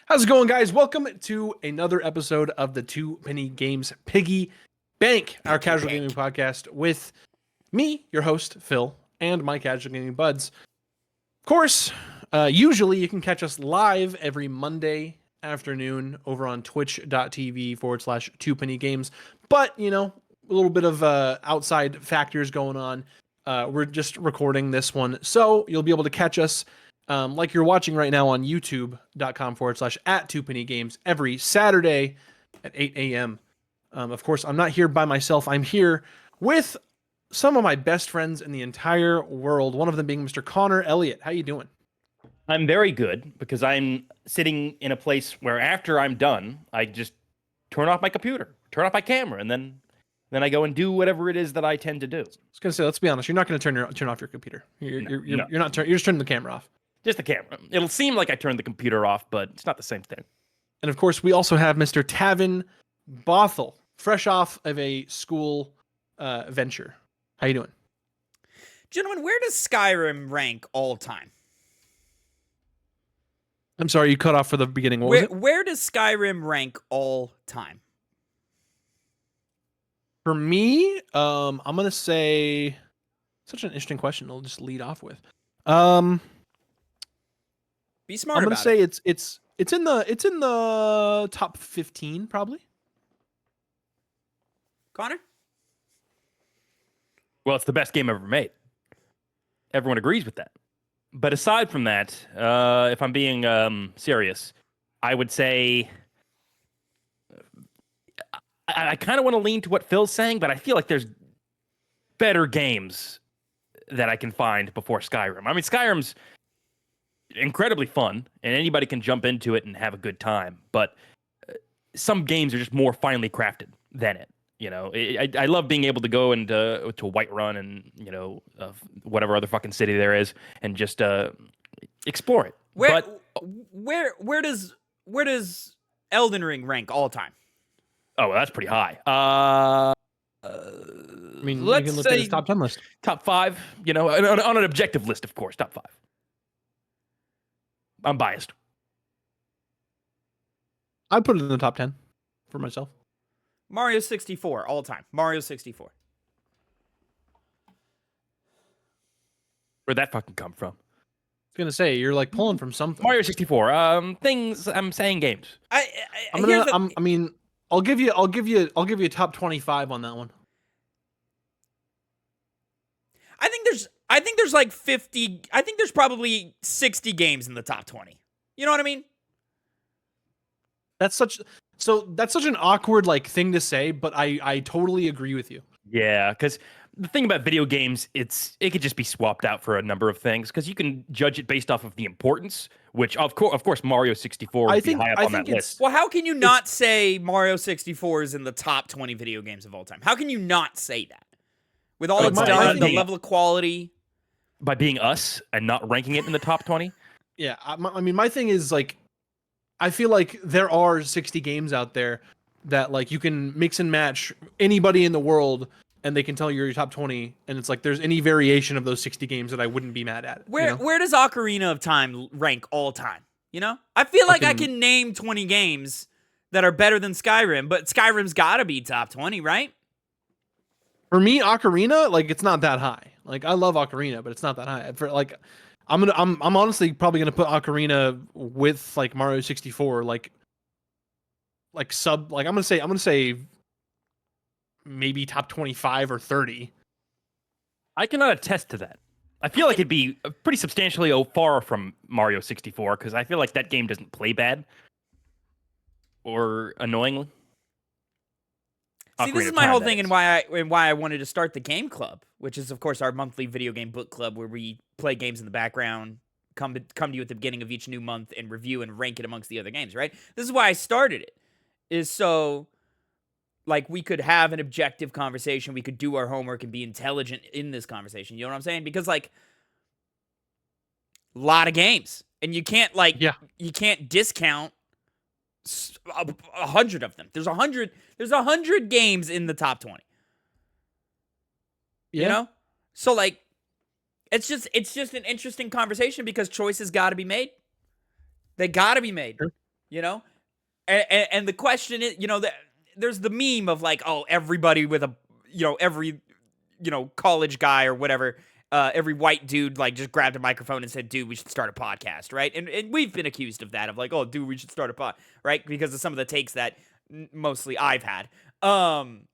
How's it going, guys? Welcome to another episode of the Two Penny Games Piggy Bank, our casual gaming podcast with me, your host, Phil, and my casual gaming buds. Of course, usually you can catch us live every Monday afternoon over on twitch.tv/2pennygames. But, you know, a little bit of outside factors going on. We're just recording this one, so you'll be able to catch us like you're watching right now on youtube.com/@2pennygames every Saturday at 8 a.m. Of course, I'm not here by myself. I'm here with some of my best friends in the entire world. One of them being Mr. Connor Elliott. How you doing? I'm very good because I'm sitting in a place where after I'm done, I just turn off my computer, turn off my camera, and then I go and do whatever it is that I tend to do. I was gonna say, let's be honest. You're not gonna turn off your computer. You're just turning the camera off. Just the camera. It'll seem like I turned the computer off, but it's not the same thing. And of course, we also have Mr. Tavin Bothel, fresh off of a school venture. How you doing? Gentlemen, where does Skyrim rank all time? I'm sorry, you cut off for the beginning. Where does Skyrim rank all time? For me, I'm gonna say such an interesting question. I'll just lead off with. Be smart. I'm gonna say it's in the top 15 probably. Connor? Well, it's the best game ever made. Everyone agrees with that. But aside from that, if I'm being serious, I would say I kind of want to lean to what Phil's saying, but I feel like there's better games that I can find before Skyrim. I mean, Skyrim's incredibly fun, and anybody can jump into it and have a good time. But some games are just more finely crafted than it. You know, I love being able to go into Whiterun and whatever other fucking city there is and just explore it. Where does Elden Ring rank all time? Oh, well, that's pretty high. I mean, let's you can look say at his top 10 list. Top 5. You know, on an objective list, of course, top 5. I'm biased. I'd put it in the top 10 for myself. Mario 64 all time. Mario 64. Where'd that fucking come from? I was gonna say you're like pulling from something. Mario 64. Things I'm saying games. I'll give you a top 25 on that one. I think there's like 50. I think there's probably 60 games in the top 20. You know what I mean? That's such an awkward like thing to say, but I totally agree with you. Yeah, because the thing about video games, it could just be swapped out for a number of things because you can judge it based off of the importance, which of course Mario 64 would be high up on that list. Well, how can you not say Mario 64 is in the top 20 video games of all time? How can you not say that? With all it's done, the level of quality. By being us and not ranking it in the top 20? Yeah, I mean, my thing is like, I feel like there are 60 games out there that like you can mix and match anybody in the world and they can tell you're your top 20, and it's like there's any variation of those 60 games that I wouldn't be mad at. Where does Ocarina of Time rank all time? You know? I feel like I can name 20 games that are better than Skyrim, but Skyrim's gotta be top 20, right? For me, Ocarina, like it's not that high. Like I love Ocarina, but it's not that high. For like I'm honestly probably gonna put Ocarina with like Mario 64, like I'm gonna say maybe top 25 or 30. I cannot attest to that. I feel like it'd be pretty substantially far from Mario 64 because I feel like that game doesn't play bad or annoyingly. See, this is my whole thing and why I wanted to start the Game Club, which is, of course, our monthly video game book club where we play games in the background, come to you at the beginning of each new month and review and rank it amongst the other games, right? This is why I started it, is so, like, we could have an objective conversation, we could do our homework and be intelligent in this conversation, you know what I'm saying? Because, like, a lot of games, and you can't, you can't discount 100 of them. There's 100 games in the top 20. Yeah. You know? So like it's just an interesting conversation because choices got to be made. They got to be made. Sure. You know, and the question is, there's the meme of like, oh, everybody with a, every, college guy or whatever, every white dude like just grabbed a microphone and said, dude, we should start a podcast, right? And we've been accused of that, of like, oh, dude, we should start a pod, right? Because of some of the takes that mostly I've had. And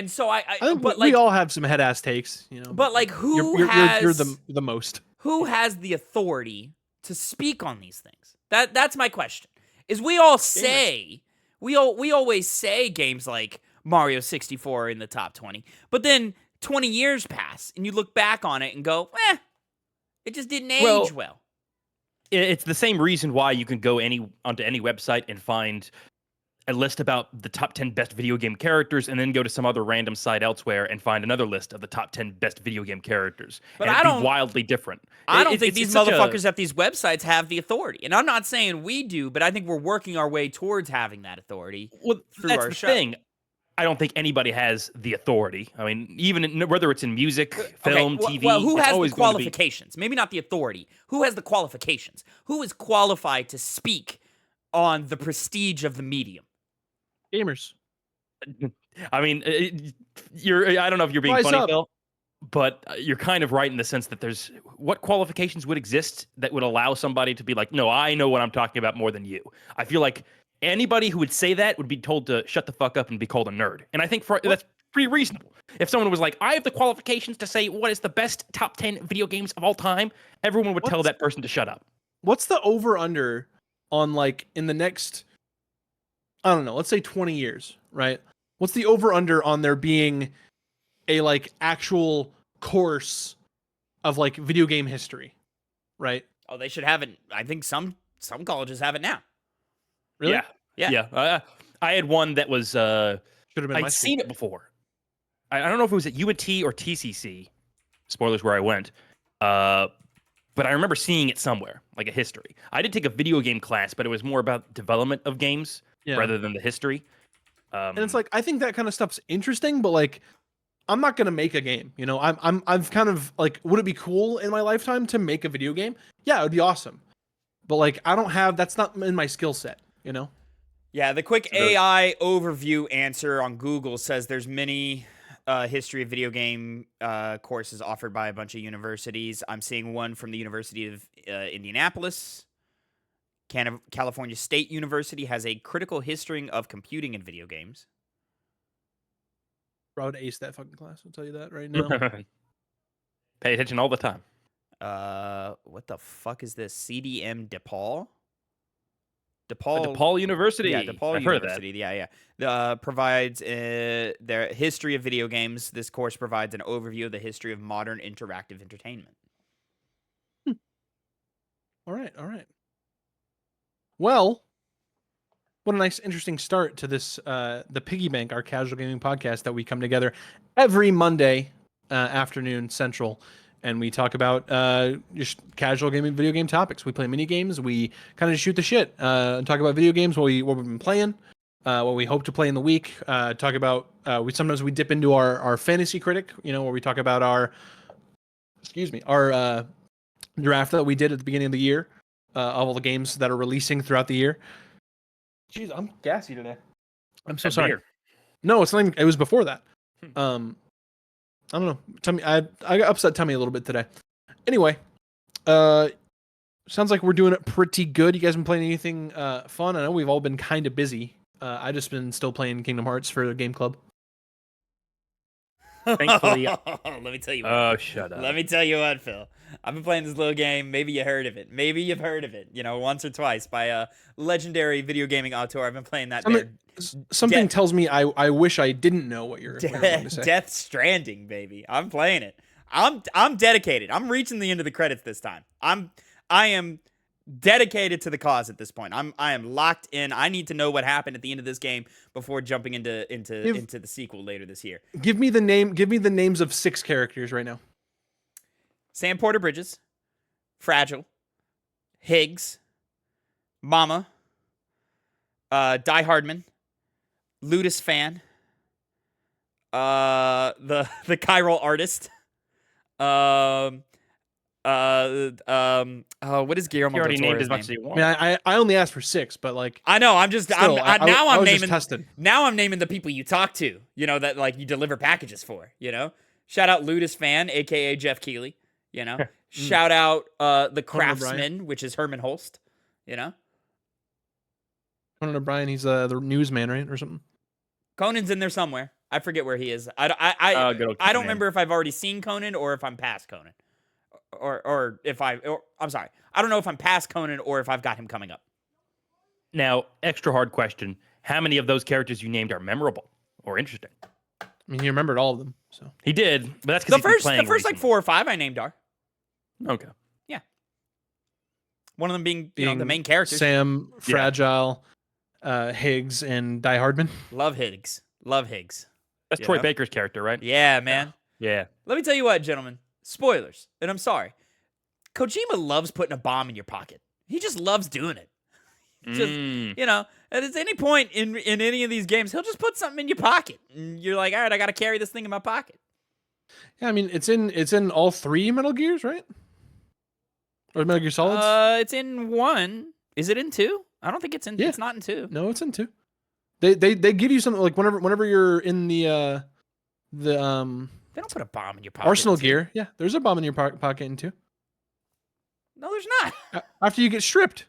so I think but we like, all have some head ass takes, but like, you're the most. Who has the authority to speak on these things? That's my question. Is we all say we always say games like Mario 64 are in the top 20, but then 20 years pass and you look back on it and go, it just didn't age well. It's the same reason why you can go onto any website and find a list about the top 10 best video game characters, and then go to some other random site elsewhere and find another list of the top 10 best video game characters. But and it'd be wildly different. I don't think these motherfuckers at these websites have the authority. And I'm not saying we do, but I think we're working our way towards having that authority. Well, through that's our the show. thing. I don't think anybody has the authority. I mean, even whether it's in music, film, TV, well, who it's has always the qualifications? Maybe not the authority. Who has the qualifications? Who is qualified to speak on the prestige of the medium? Gamers. I mean, I don't know if you're being funny, Phil, but you're kind of right in the sense that there's what qualifications would exist that would allow somebody to be like, no, I know what I'm talking about more than you. I feel like anybody who would say that would be told to shut the fuck up and be called a nerd. And I think that's pretty reasonable. If someone was like, I have the qualifications to say what is the best top 10 video games of all time, everyone would tell that person to shut up. What's the over-under on, like, in the next, I don't know, let's say 20 years, right? What's the over-under on there being a, like, actual course of, like, video game history, right? Oh, they should have it. I think some colleges have it now. Really? Yeah. I had one that was, should have been. I'd seen it before. I don't know if it was at UNT or TCC. Spoilers where I went. But I remember seeing it somewhere, like a history. I did take a video game class, but it was more about development of games rather than the history. And it's like, I think that kind of stuff's interesting, but like, I'm not gonna make a game. I've kind of like, would it be cool in my lifetime to make a video game? Yeah, it would be awesome. But like, that's not in my skill set. Yeah, the quick AI overview answer on Google says there's many history of video game courses offered by a bunch of universities. I'm seeing one from the University of Indianapolis. California State University has a critical history of computing and video games. I would ace that fucking class. I'll tell you that right now. Pay attention all the time. What the fuck is this? CDM DePaul? DePaul University. Yeah, DePaul I've University. Heard of that. Yeah. Provides their history of video games. This course provides an overview of the history of modern interactive entertainment. All right. Well, what a nice, interesting start to this, the Piggy Bank, our casual gaming podcast that we come together every Monday afternoon Central, and we talk about just casual gaming, video game topics. We play mini games. We kind of shoot the shit and talk about video games, what we've been playing, what we hope to play in the week. Talk about sometimes we dip into our fantasy critic, where we talk about our draft that we did at the beginning of the year of all the games that are releasing throughout the year. Jeez, I'm gassy today. I'm so sorry. Beer. No, it's not even, it was before that. I don't know. I got upset tummy a little bit today. Anyway, sounds like we're doing it pretty good. You guys been playing anything fun? I know we've all been kind of busy. I just been still playing Kingdom Hearts for the game club. Thankfully. Let me tell you what. Oh, shut up. Let me tell you what, Phil. I've been playing this little game. Maybe you heard of it. Once or twice by a legendary video gaming auteur. I've been playing that. Something tells me I wish I didn't know what you're going to say. Death Stranding, baby. I'm playing it. I'm dedicated. I'm reaching the end of the credits this time. I am dedicated to the cause at this point. I am locked in. I need to know what happened at the end of this game before jumping into the sequel later this year. Give me the names of 6 characters right now. Sam Porter Bridges, Fragile, Higgs, Mama, Die Hardman, Ludus Fan, the Chiral Artist, What is Guillermo You already del named Toro's as much name? as you I want. mean, I only asked for 6, but like I know. I'm just. still, now I I'm was just naming. testing. Now I'm naming the people you talk to. You know that like you deliver packages for. You know. Shout out Ludus Fan, aka Jeff Keighley. You know. Shout out the Conan O'Brien. Craftsman, which is Herman Holst. You know. Conan O'Brien, he's the newsman, right, or something. Conan's in there somewhere. I forget where he is. I Good old don't Conan. remember if I've already seen Conan or if I'm past Conan. Or if I'm sorry. I don't know if I'm past Conan or if I've got him coming up. Now, extra hard question. How many of those characters you named are memorable or interesting? I mean, he remembered all of them. So He did, but that's because The first like 4 or 5 I named are. Okay. Yeah. One of them being you know, the main characters. Sam, Fragile, Higgs, and Die Hardman. Love Higgs. Love Higgs. That's Troy Baker's character, right? Yeah, man. Yeah. Let me tell you what, gentlemen. Spoilers. And I'm sorry. Kojima loves putting a bomb in your pocket. He just loves doing it. Just, you know, at any point in any of these games, he'll just put something in your pocket. And you're like, all right, I got to carry this thing in my pocket. Yeah, I mean, it's in all 3 Metal Gears, right? Or Metal Gear Solids? It's in 1. Is it in 2? I don't think it's in. Yeah. It's not in 2. No, it's in 2. They give you something like whenever you're in the They don't put a bomb in your pocket. Arsenal gear. Yeah, there's a bomb in your pocket in 2. No, there's not. After you get stripped.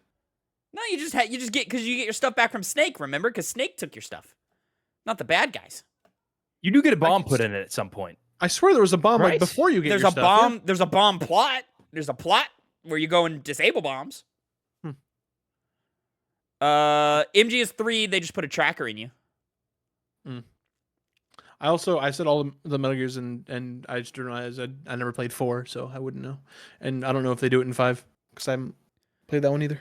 No, you just get because you get your stuff back from Snake. Remember, because Snake took your stuff, not the bad guys. You do get a bomb put in it at some point. I swear there was a bomb Right. like before you get There's your a stuff. bomb. Yeah. There's a bomb plot. There's a plot where you go and disable bombs. MGS3, they just put a tracker in you. I said all the Metal Gears and I just realized I never played 4, so I wouldn't know. And I don't know if they do it in 5 because I haven't played that one either.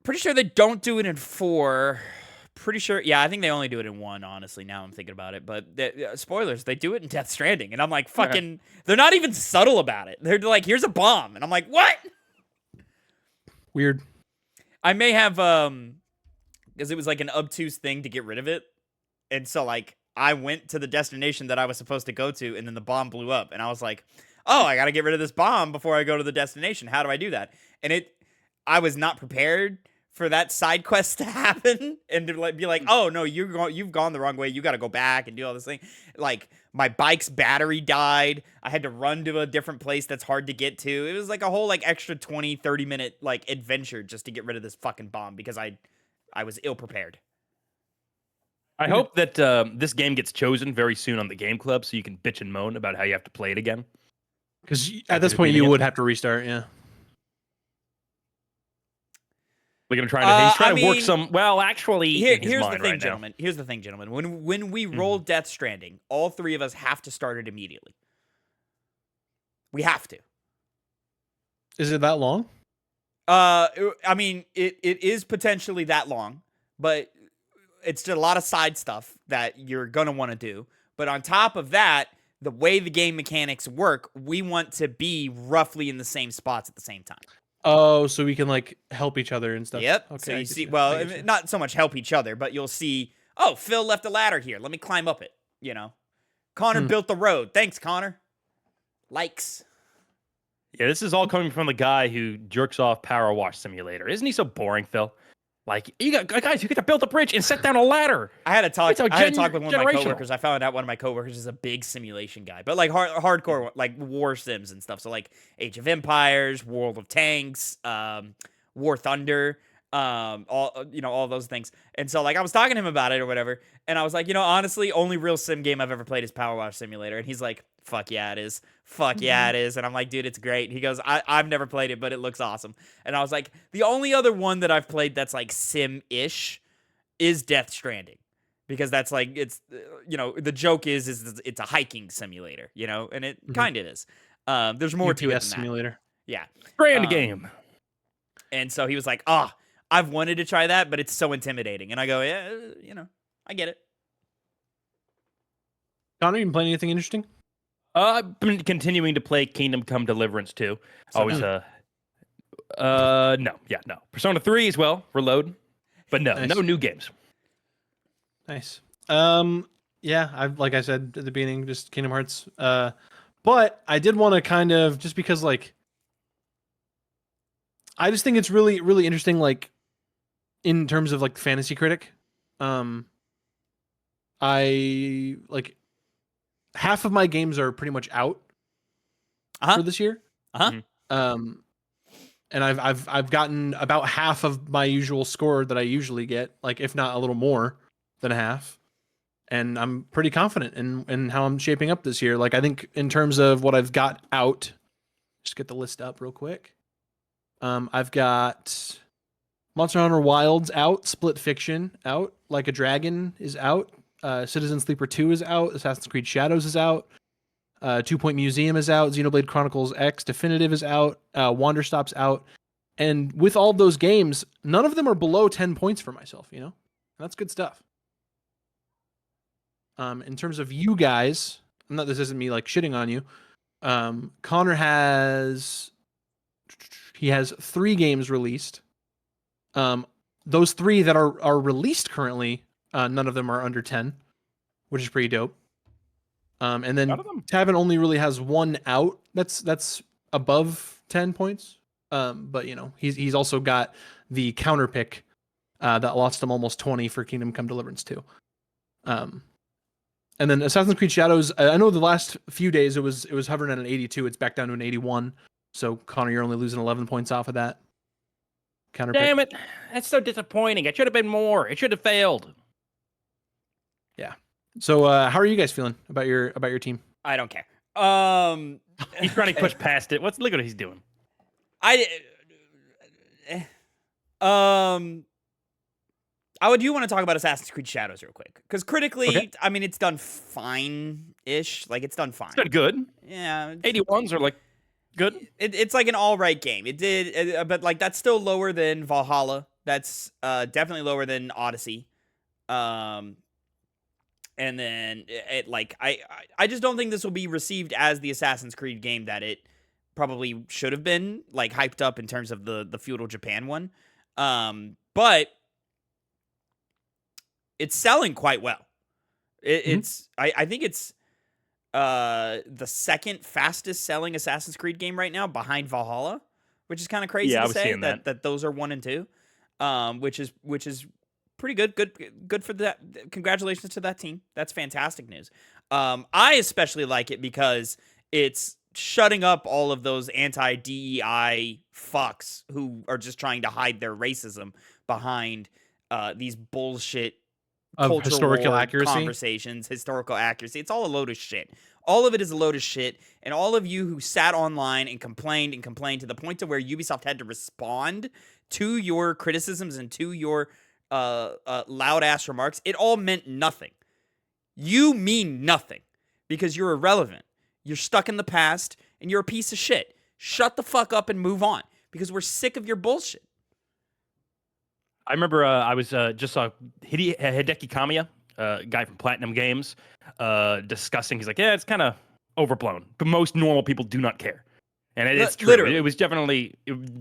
Pretty sure they don't do it in 4. Pretty sure, yeah, I think they only do it in 1, honestly, now I'm thinking about it. But, spoilers, they do it in Death Stranding. And I'm like, fucking, they're not even subtle about it. They're like, here's a bomb. And I'm like, what? Weird. I may have, because it was like an obtuse thing to get rid of it. And so, like, I went to the destination that I was supposed to go to, and then the bomb blew up. And I was like, oh, I got to get rid of this bomb before I go to the destination. How do I do that? And I was not prepared for that side quest to happen and to be like, oh no, you've gone the wrong way. You got to go back and do all this thing. Like my bike's battery died. I had to run to a different place that's hard to get to. It was like a whole like extra 20, 30 minute like adventure just to get rid of this fucking bomb because I was ill prepared. I hope that this game gets chosen very soon on the Game Club so you can bitch and moan about how you have to play it again. Because at this point you would have to restart, yeah. We're gonna try to. He's trying to work some. Well, actually, here's the thing, gentlemen. Here's the thing, gentlemen. When we roll Death Stranding, all 3 of us have to start it immediately. We have to. Is it that long? I mean, it is potentially that long, but it's just a lot of side stuff that you're gonna want to do. But on top of that, the way the game mechanics work, we want to be roughly in the same spots at the same time. Oh, so we can like help each other and stuff. Yep. Okay, So you see, well, not so much help each other, but you'll see, oh, Phil left a ladder here. Let me climb up it. You know, Connor built the road. Thanks, Connor. Likes. Yeah, this is all coming from the guy who jerks off Power Wash Simulator. Isn't he so boring, Phil? Like, you got guys, you get to build a bridge and set down a ladder. I had a talk with one of my generational. coworkers. I found out one of my coworkers is a big simulation guy, but like hardcore, like war sims and stuff. So like Age of Empires, World of Tanks, War Thunder, all those things. And so like I was talking to him about it or whatever, and I was like, honestly, only real sim game I've ever played is Power Wash Simulator. And he's like, fuck yeah, it is. Fuck yeah, it is. And I'm like, dude, it's great. He goes, I've never played it, but it looks awesome. And I was like, the only other one that I've played that's like sim-ish is Death Stranding. Because that's like, it's, the joke is it's a hiking simulator, and it kind of is. There's more to it than simulator. That. Yeah. Strand game. And so he was like, I've wanted to try that, but it's so intimidating. And I go, yeah, I get it. Connor, you been playing anything interesting? I've been continuing to play Kingdom Come Deliverance 2. Always, no. Persona 3 as well, Reload. But no, no new games. Nice. Yeah, I've, like I said at the beginning, just Kingdom Hearts. But I did want to kind of, just because like I just think it's really, really interesting, like, in terms of, like, Fantasy Critic. I, like, half of my games are pretty much out for this year. And I've gotten about half of my usual score that I usually get, like, if not a little more than half. And I'm pretty confident in how I'm shaping up this year. Like, I think in terms of what I've got out, just get the list up real quick. I've got Monster Hunter Wilds out, Split Fiction out, Like a Dragon is out, Citizen Sleeper 2 is out, Assassin's Creed Shadows is out, 2 Point Museum is out, Xenoblade Chronicles X Definitive is out, Wanderstop's out. And with all those games, none of them are below 10 points for myself, you know? And that's good stuff. In terms of you guys, this isn't me like shitting on you. Connor has 3 games released. Those 3 that are released currently, none of them are under 10, which is pretty dope. And then Tavin only really has 1 out that's above 10 points. But you know, he's also got the counter pick that lost him almost 20 for Kingdom Come Deliverance 2. And then Assassin's Creed Shadows, I know the last few days it was hovering at an 82. It's back down to an 81. So Connor, you're only losing 11 points off of that. Counter Damn it. That's so disappointing. It should have been more. It should have failed. Yeah. So how are you guys feeling about your team? I don't care. He's trying to push past it. Look at what he's doing. I do want to talk about Assassin's Creed Shadows real quick. Because critically, I mean, it's done fine-ish. Like, it's done fine. It's done good. Yeah. 81s are, like, good. It's like an all-right game. But, like, that's still lower than Valhalla. That's definitely lower than Odyssey. And then, I just don't think this will be received as the Assassin's Creed game that it probably should have been, like, hyped up in terms of the feudal Japan one. But it's selling quite well. I think it's the second fastest selling Assassin's Creed game right now, behind Valhalla, which is kind of crazy to say that those are 1 and 2, which is pretty good. Good for that. Congratulations to that team. That's fantastic news. I especially like it because it's shutting up all of those anti-DEI fucks who are just trying to hide their racism behind these bullshit of historical accuracy conversations, historical accuracy. It's all a load of shit. All of it is a load of shit. And all of you who sat online and complained to the point to where Ubisoft had to respond to your criticisms and to your loud ass remarks, it all meant nothing. You mean nothing because you're irrelevant. You're stuck in the past and you're a piece of shit. Shut the fuck up and move on because we're sick of your bullshit. I remember I was just saw Hideki Kamiya, guy from Platinum Games, discussing. He's like, yeah, it's kind of overblown, but most normal people do not care. And it's true. Literally. It was definitely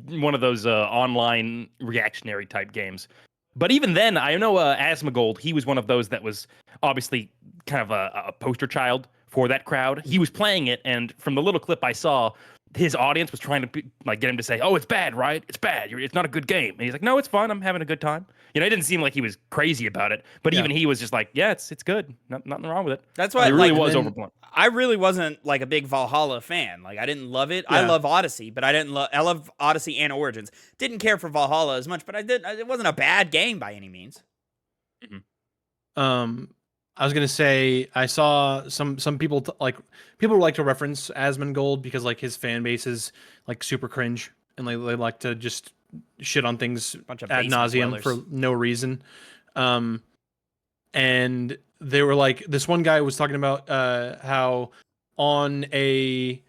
one of those online reactionary type games. But even then, I know Asmongold, he was one of those that was obviously kind of a poster child for that crowd. He was playing it, and from the little clip I saw, his audience was trying to get him to say, "Oh, it's bad, right? It's bad. It's not a good game." And he's like, "No, it's fun. I'm having a good time." You know, it didn't seem like he was crazy about it, but even he was just like, "Yeah, it's good. Nothing wrong with it." That's why it really was overblown. I really wasn't like a big Valhalla fan. Like, I didn't love it. I love Odyssey, but I love Odyssey and Origins. Didn't care for Valhalla as much, but it wasn't a bad game by any means. Mm-hmm. I was gonna say I saw some people people like to reference Asmongold because like his fan base is like super cringe and they like to just shit on things ad nauseum for no reason. And they were like, this one guy was talking about how it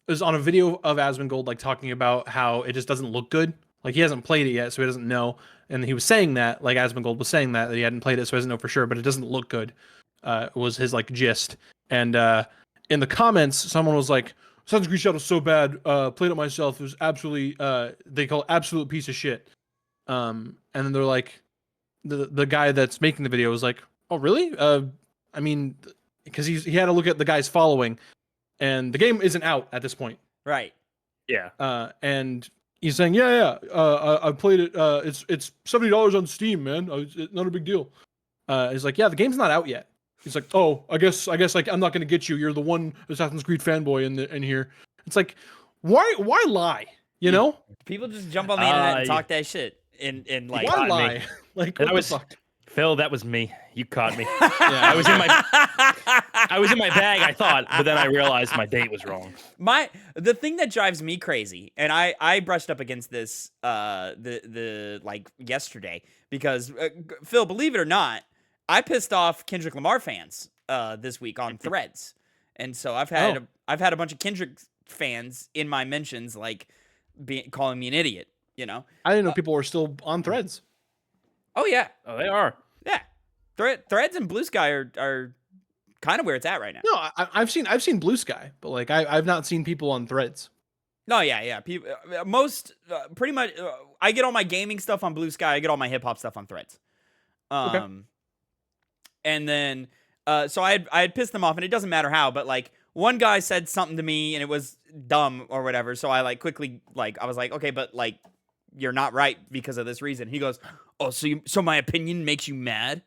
was on a video of Asmongold like talking about how it just doesn't look good. Like he hasn't played it yet, so he doesn't know. And he was saying that, like Asmongold was saying that he hadn't played it, so he doesn't know for sure, but it doesn't look good. Was his like gist. And in the comments, someone was like, Assassin's Creed Shadows so bad, played it myself, it was absolutely they call it absolute piece of shit. And then they're like, the guy that's making the video was like, oh really? I mean, because he had to look at the guy's following, and the game isn't out at this point. Right. Yeah. And He's saying, I played it. It's $70 on Steam, man. It's not a big deal. He's like, yeah, the game's not out yet. He's like, oh, I guess like I'm not gonna get you. You're the one Assassin's Creed fanboy in here. It's like, why lie? You know, people just jump on the internet and talk that shit and like why lie? Like, what the fuck? Phil, that was me. You caught me. Yeah, I was in my bag, I thought, but then I realized my date was wrong. The thing that drives me crazy, and I brushed up against this like yesterday because Phil, believe it or not, I pissed off Kendrick Lamar fans this week on Threads, and so I've had a bunch of Kendrick fans in my mentions like calling me an idiot. You know, I didn't know people were still on Threads. Oh yeah. Oh, they are. Yeah. Threads and Blue Sky are kind of where it's at right now. No, I've seen Blue Sky, but like I've not seen people on Threads. No, yeah. People, pretty much. I get all my gaming stuff on Blue Sky. I get all my hip hop stuff on Threads. Okay. And then so I had pissed them off, and it doesn't matter how, but like one guy said something to me, and it was dumb or whatever. So I like quickly I was like, okay, but like you're not right because of this reason. He goes, oh, so my opinion makes you mad?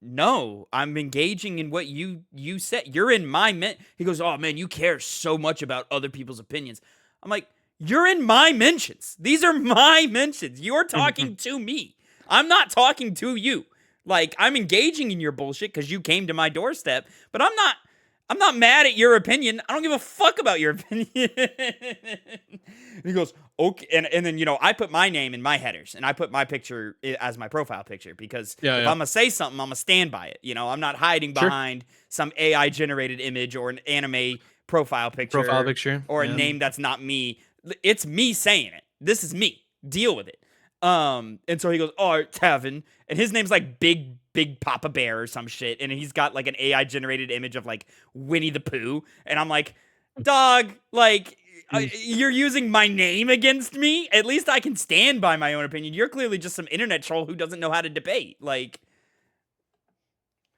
No, I'm engaging in what you said. You're in my He goes, oh man, you care so much about other people's opinions. I'm like, you're in my mentions. These are my mentions. You're talking to me. I'm not talking to you. Like, I'm engaging in your bullshit because you came to my doorstep, but I'm not mad at your opinion. I don't give a fuck about your opinion. He goes, okay. And then, I put my name in my headers and I put my picture as my profile picture because if I'm going to say something, I'm going to stand by it. I'm not hiding behind some AI generated image or an anime profile picture or a name that's not me. It's me saying it. This is me. Deal with it. And so he goes, oh, Tavin. And his name's like Big Papa Bear or some shit. And he's got like an AI generated image of like Winnie the Pooh. And I'm like, dog, like, you're using my name against me? At least I can stand by my own opinion. You're clearly just some internet troll who doesn't know how to debate. Like,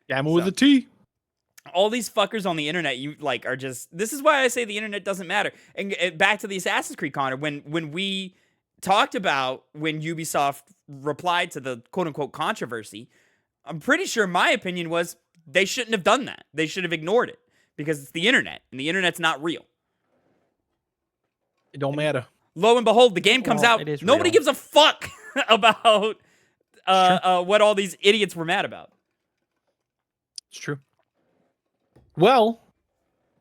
Gamma with a T. All these fuckers on the internet, are just. This is why I say the internet doesn't matter. And back to the Assassin's Creed, Connor, when we talked about when Ubisoft replied to the quote unquote controversy, I'm pretty sure my opinion was they shouldn't have done that. They should have ignored it because it's the internet and the internet's not real. It don't matter. Lo and behold, the game comes out. Nobody gives a fuck about what all these idiots were mad about. It's true. Well,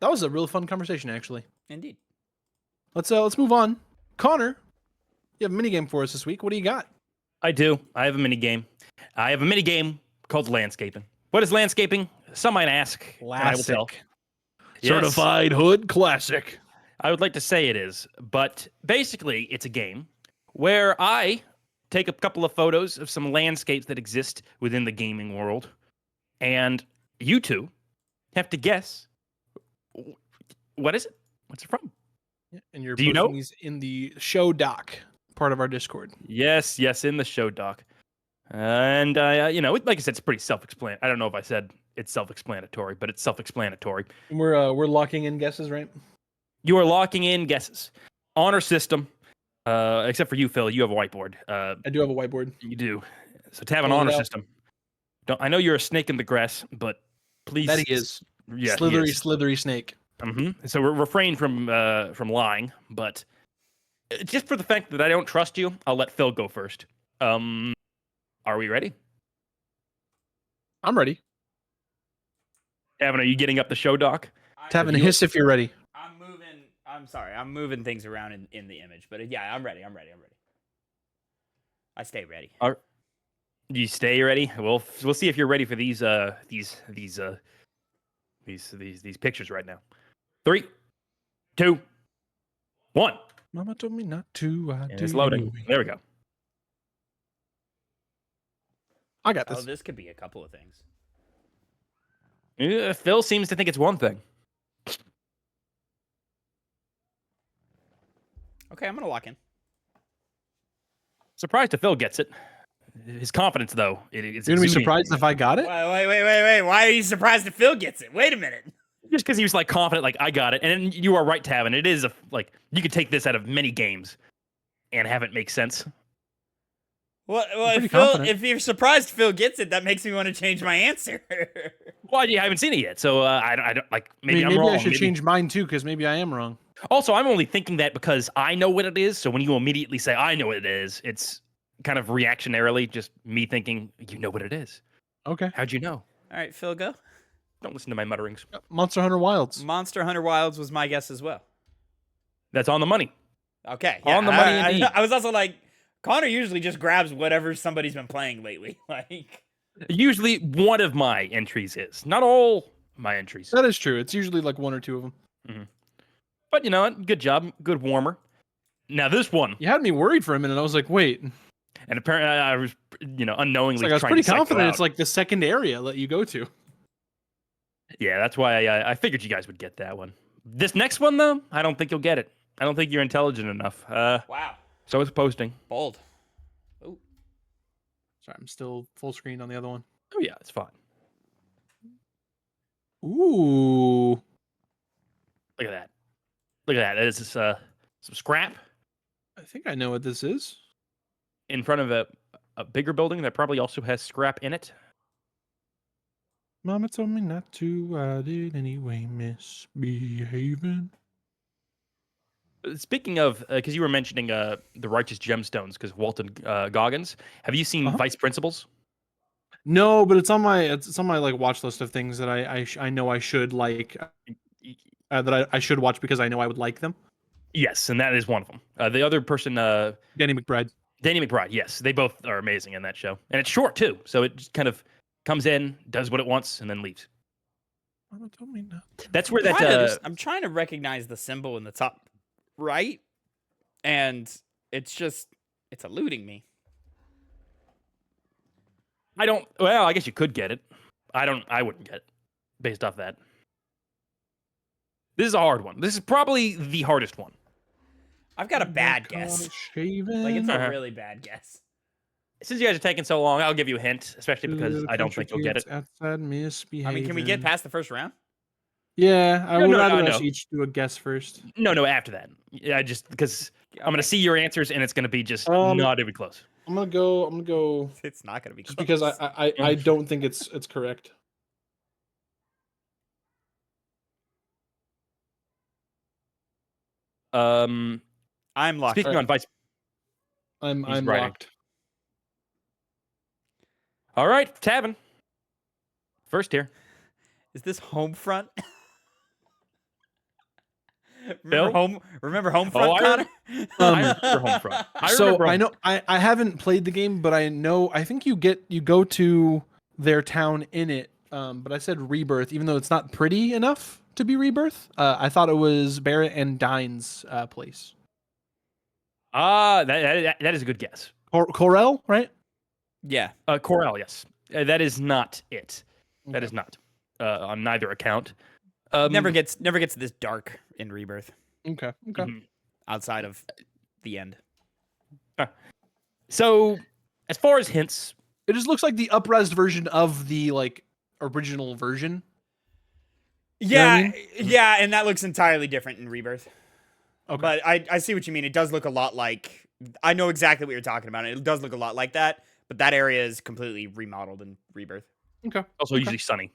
that was a really fun conversation, actually. Indeed. Let's move on. Connor, you have a minigame for us this week. What do you got? I do. I have a minigame. I have a minigame called landscaping. What is landscaping? Some might ask. Classic. I will tell. Certified hood classic. I would like to say it is, but basically it's a game where I take a couple of photos of some landscapes that exist within the gaming world, and you two have to guess what is it? What's it from? Yeah, and you're posting these in the show doc, part of our Discord. Yes, in the show doc. And like I said, it's pretty self-explanatory. I don't know if I said it's self-explanatory, but it's self-explanatory. And we're locking in guesses, right? You are locking in guesses. Honor system. Except for you, Phil. You have a whiteboard. I do have a whiteboard. You do. So to have an honor system. I know you're a snake in the grass, but please. That he is. Yeah, slithery snake. Mm-hmm. So refrain from lying, but just for the fact that I don't trust you, I'll let Phil go first. Are we ready? I'm ready. Tavin, are you getting up the show doc? Tavin, hiss if you're ready. I'm moving things around in the image, but yeah, I'm ready. I stay ready. You stay ready? We'll see if you're ready for these pictures right now. 3, 2, 1. Mama told me not to. It's loading. There we go. I got this. Oh, this could be a couple of things. Phil seems to think it's one thing. Okay, I'm gonna lock in. Surprised if Phil gets it. His confidence, though, it's you're gonna be surprised if I got it. Wait! Why are you surprised if Phil gets it? Wait a minute. Just because he was like confident, like I got it. And you are right, Tavin. It is like you could take this out of many games and have it make sense. Well, pretty confident. if you're surprised Phil gets it, that makes me want to change my answer. Well, yeah, I haven't seen it yet, so I don't like. Maybe I'm maybe wrong. I should change mine too, because maybe I am wrong. Also, I'm only thinking that because I know what it is. So when you immediately say I know what it is, it's kind of reactionarily just me thinking you know what it is. Okay. How'd you know? All right, Phil, go. Don't listen to my mutterings. Monster Hunter Wilds. Monster Hunter Wilds was my guess as well. That's on the money. Okay. On the money indeed. I was also like, Connor usually just grabs whatever somebody's been playing lately. Like, Usually one of my entries is. Not all my entries. That is true. It's usually like one or two of them. Mm-hmm. But you know what? Good job. Good warmer. Now this one. You had me worried for a minute. I was like, wait. And apparently I was, unknowingly I was trying pretty to psych you confident out. it's like the second area that you go to. Yeah, that's why I figured you guys would get that one. This next one, though, I don't think you'll get it. I don't think you're intelligent enough. wow. So it's posting. Bold. Sorry, I'm still full screen on the other one. Oh, yeah, it's fine. Ooh. Look at that. Look at that. That is some scrap I think I know what this is. in front of a bigger building that probably also has scrap in it. Mama told me not to, I did anyway, misbehaving. Speaking of, because you were mentioning the Righteous Gemstones, because Walton Goggins, have you seen Vice Principals? No, but it's on my like watch list of things that I know I should like that I should watch because I know I would like them. Yes, and that is one of them. The other person, Danny McBride. Danny McBride. Yes, they both are amazing in that show, and it's short too, so it just kind of comes in, does what it wants, and then leaves. Mama told me not to. That's where that. I'm trying to recognize the symbol in the top right, and it's eluding me. Well, I guess you could get it. I wouldn't get it based off that. This is a hard one. This is probably the hardest one. I've got a bad guess. Shaven. Like, it's a really bad guess. Since you guys are taking so long, I'll give you a hint, especially because I don't think you'll get it. Outside misbehaving. I mean, can we get past the first round? Yeah, I would rather no. us each do a guess first. No, after that. Yeah, just because I'm gonna see your answers and it's gonna be just not even close. I'm gonna go. It's not gonna be just close. because I don't think it's correct. I'm locked. Speaking on Vice, I'm writing. locked. All right, Tavin. First here. Is this Homefront? Phil? Remember Homefront, Connor? I remember Homefront. I know I haven't played the game, but I think you go to their town in it. But I said Rebirth, even though it's not pretty enough to be Rebirth. I thought it was Barrett and Dine's place. That is a good guess. Corel, right? Yeah. Corel, yes. That is not it. Okay. That is not on neither account. Never gets this dark in Rebirth. Okay. Mm-hmm. Outside of the end. So, as far as hints, it just looks like the up-resed version of the like original version. Yeah, you know what I mean? yeah, and that looks entirely different in Rebirth. Okay. But I see what you mean. It does look a lot like, I know exactly what you're talking about. It does look a lot like that, but that area is completely remodeled in Rebirth. Okay. also usually sunny.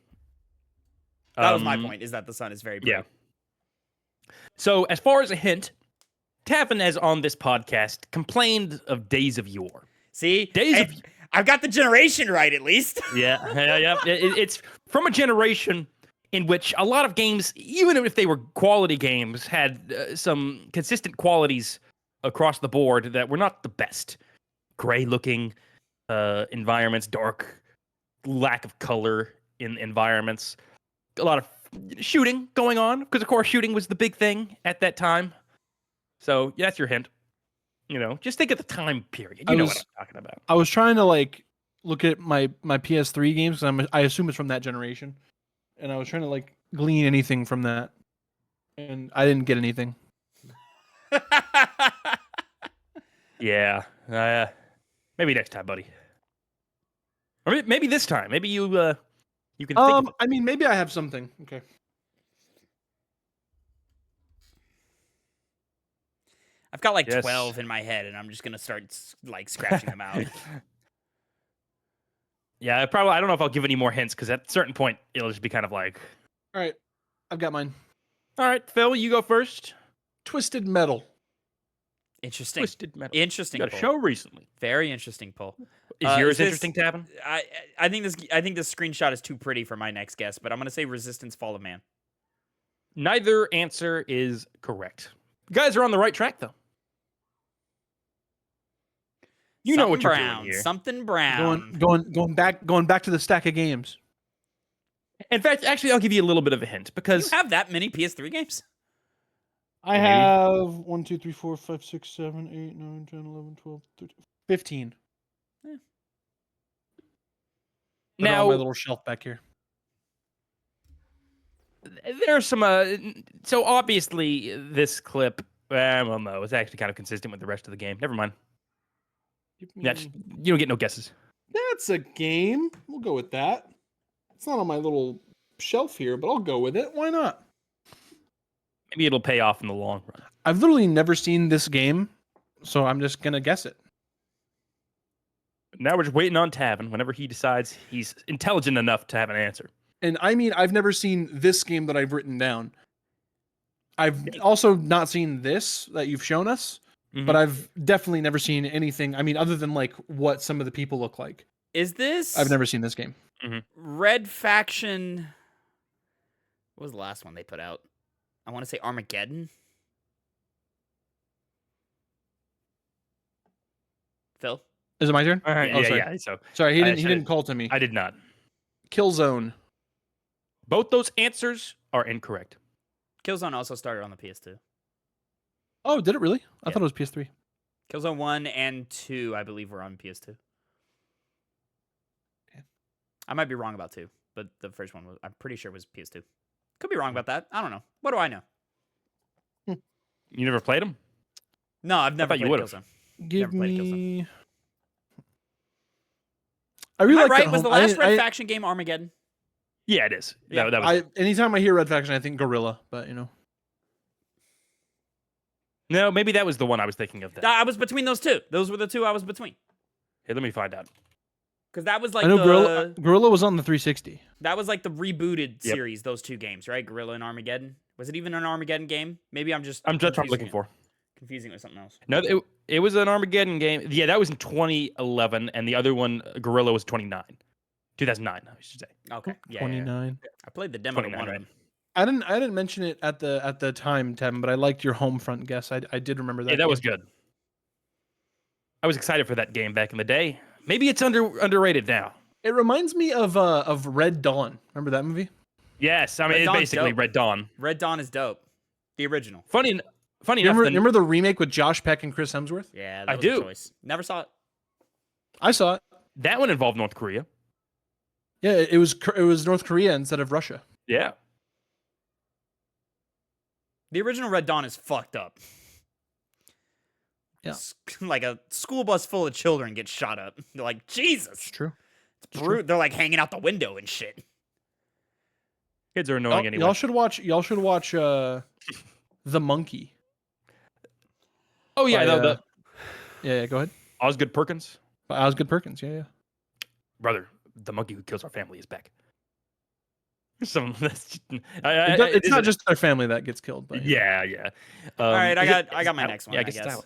That was my point, is that the sun is very bright. Yeah. So, as far as a hint, Tavin has on this podcast complained of Days of Yore. See? I've got the generation right, at least. Yeah. It's from a generation in which a lot of games, even if they were quality games, had some consistent qualities across the board that were not the best. Gray-looking environments, dark, lack of color in environments. A lot of shooting going on, because of course shooting was the big thing at that time. So yeah, that's your hint. Just think of the time period. You know what I'm talking about. I was trying to like look at my PS3 games. I assume it's from that generation, and I was trying to like glean anything from that, and I didn't get anything. Yeah. Maybe next time, buddy. Or maybe this time. Maybe you can think of it. I mean, maybe I have something. Okay. I've got like 12 in my head, and I'm just gonna start like scratching them out. Yeah, I don't know if I'll give any more hints because at a certain point it'll just be kind of like. All right, I've got mine. All right, Phil, you go first. Twisted Metal. Interesting. Twisted Metal. Interesting. Got a show recently. Very interesting pull. Is yours interesting, Tavin? I think this screenshot is too pretty for my next guess, but I'm gonna say Resistance: Fall of Man. Neither answer is correct. You guys are on the right track though. You know what you're doing here. Something brown. Going back to the stack of games. In fact, actually, I'll give you a little bit of a hint because you have that many PS3 games. I have 1, 2, 3, 4, 5, 6, 7, 8, 9, 10, 11, 12, 13, 15. Now, on my little shelf back here. There's some. So obviously, this clip. Well, no, it's actually kind of consistent with the rest of the game. Never mind. You don't get no guesses. That's a game. We'll go with that. It's not on my little shelf here, but I'll go with it. Why not? Maybe it'll pay off in the long run. I've literally never seen this game, so I'm just gonna guess it. Now we're just waiting on Tavin whenever he decides he's intelligent enough to have an answer. And I mean, I've never seen this game that I've written down. I've also not seen this that you've shown us, but I've definitely never seen anything. I mean, other than like what some of the people look like. Is this? I've never seen this game. Red Faction. What was the last one they put out? I want to say Armageddon. Phil? Is it my turn? All right. Oh, yeah. So sorry, he didn't call to me. I did not. Killzone. Both those answers are incorrect. Killzone also started on the PS2. Oh, did it really? I thought it was PS3. Killzone 1 and 2, I believe, were on PS2. Okay. I might be wrong about 2, but the first one was, I'm pretty sure, was PS2. Could be wrong about that. I don't know. What do I know? You never played them? No, I've never played would've. Killzone. Give Never played me. I really Am I like right? Was the last Red Faction game Armageddon? Yeah, it is. Yeah. That was. Anytime I hear Red Faction, I think Gorilla, but you know. No, maybe that was the one I was thinking of. Then. I was between those two. Those were the two I was between. Hey, let me find out. Because that was like I know Gorilla was on the 360. That was like the rebooted series. Those two games, right? Gorilla and Armageddon. Was it even an Armageddon game? Maybe I'm just. I'm just looking for. Confusing with something else. No, it was an Armageddon game. Yeah, that was in 2011, and the other one, Gorilla, was 2009, I should say. Okay, yeah, 29. yeah. I played the demo to one of right? them. I didn't mention it at the time, Tevin, but I liked your home front guess. I did remember that. Yeah, that was good. I was excited for that game back in the day. Maybe it's underrated now. It reminds me of Red Dawn. Remember that movie? Yes, I mean it's basically dope. Red Dawn. Red Dawn is dope. The original. Funny enough. Remember the remake with Josh Peck and Chris Hemsworth? Yeah, that I was do. a choice. Never saw it. I saw it. That one involved North Korea. Yeah, it was North Korea instead of Russia. Yeah. The original Red Dawn is fucked up. Yeah. Like a school bus full of children gets shot up. They're like, Jesus. It's true. It's true. They're like hanging out the window and shit. Kids are annoying anyway. Y'all should watch The Monkey. Oh yeah, yeah, go ahead. Osgood Perkins. Osgood Perkins, yeah. Brother, the monkey who kills our family is back. It's not just our family that gets killed, but yeah. All right, I got my next one. Yeah, I guess.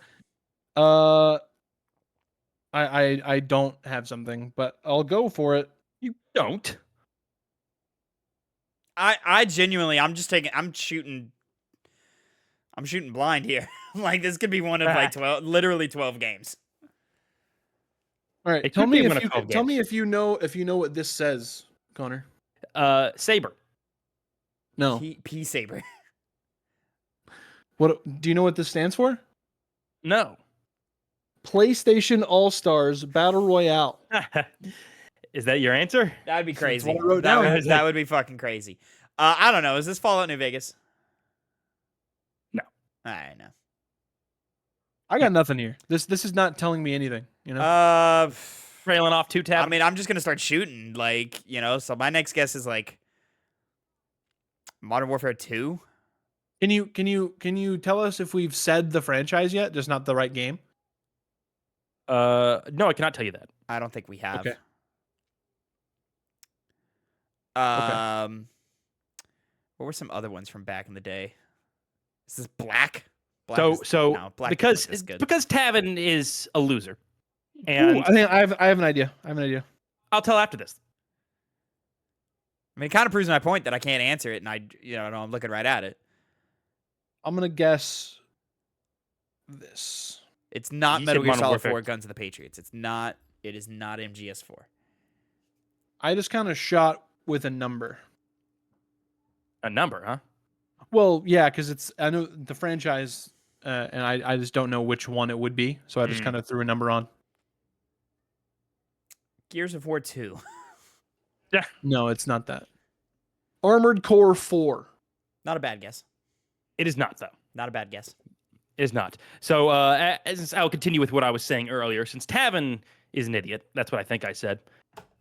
I don't have something, but I'll go for it. You don't. I genuinely, I'm shooting blind here. Like this could be one of like 12 games. All right, tell me if you know what this says, Connor. Saber. No. P Saber. What do you know what this stands for? No. PlayStation All-Stars Battle Royale. Is that your answer? That would be crazy. That's what I wrote down. That would be fucking crazy. I don't know. Is this Fallout New Vegas? No. All right, no. I got nothing here. This is not telling me anything, you know? Trailing off 2 tabs. I mean, I'm just going to start shooting, like, you know, so my next guess is like Modern Warfare 2. Can you tell us if we've said the franchise yet, just not the right game? No, I cannot tell you that. I don't think we have. Okay. What were some other ones from back in the day? Is this Black? So Black because is good. Tavin is a loser, and Ooh, I think I have an idea. I'll tell after this. I mean, it kind of proves my point that I can't answer it, and I'm looking right at it. I'm gonna guess this. It's not You Metal said Gear Modern Solid Warfare. 4 Guns of the Patriots. It is not MGS4. I just kind of shot with a number. A number, huh? Well, yeah, because I know the franchise, and I just don't know which one it would be, so I just kind of threw a number on. Gears of War 2. Yeah. No, it's not that. Armored Core 4. Not a bad guess. It is not, though. Not a bad guess. It is not. So as I'll continue with what I was saying earlier. Since Tavin is an idiot, that's what I think I said.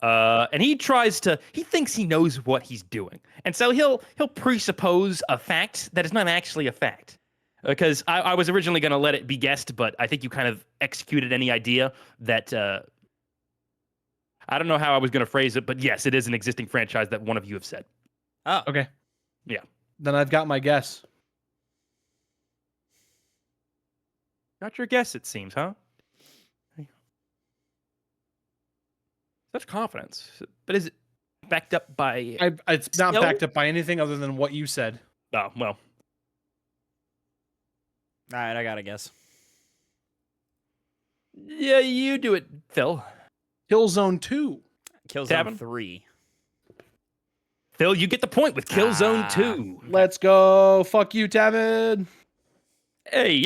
And he thinks he knows what he's doing. And so he'll presuppose a fact that is not actually a fact. Because I was originally going to let it be guessed, but I think you kind of executed any idea that, I don't know how I was going to phrase it, but yes, it is an existing franchise that one of you have said. Oh. Okay. Yeah. Then I've got my guess. Got your guess, it seems, huh? Such confidence. But is it backed up by... It's not skill? backed up by anything other than what you said. Oh, well. All right, I got to guess. Yeah, you do it, Phil. Killzone 2. Killzone Tavin? 3. Phil, you get the point with Killzone 2. Let's go. Fuck you, Tavin. Hey,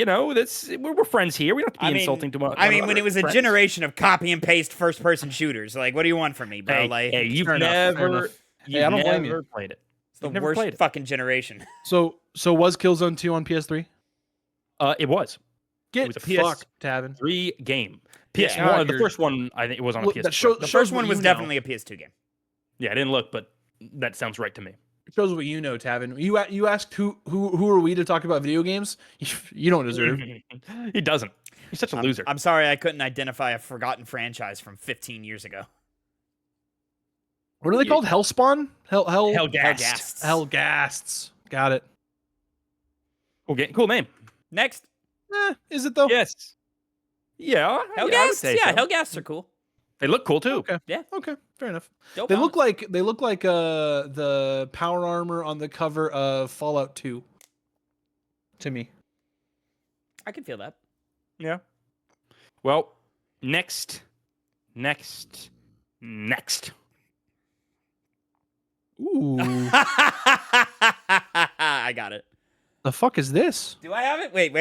we're friends here. We don't have to be insulting to one another. When it was a generation of copy and paste first person shooters, like, what do you want from me, bro? Hey, you've fair enough, fair never, enough. you've I don't blame never you. played it. It's the You've never worst played it. fucking generation. So was Killzone 2 on PS3? It was. Get It was a fucked, Tavin. PS3 game. Yeah, PS1, the first one, I think it was on a Look, PS2. that show- The shows first what one was you know. definitely a PS2 game. Yeah, I didn't look, but that sounds right to me. It shows what you know, Tavin. You asked who are we to talk about video games? You don't deserve. He doesn't. He's such a loser. I'm sorry I couldn't identify a forgotten franchise from 15 years ago. What are they called? Hellspawn? Hellgast. Hellgasts. Got it. Cool name. Next. Is it though? Yes. Yeah. I would Hellgasts? say Yeah, so. Hellgasts are cool. They look cool too. Okay. Yeah. Okay. Fair enough. Dope They on look it. like the power armor on the cover of Fallout 2. To me. I can feel that. Yeah. Well, next. Ooh. I got it. The fuck is this? Do I have it? Wait.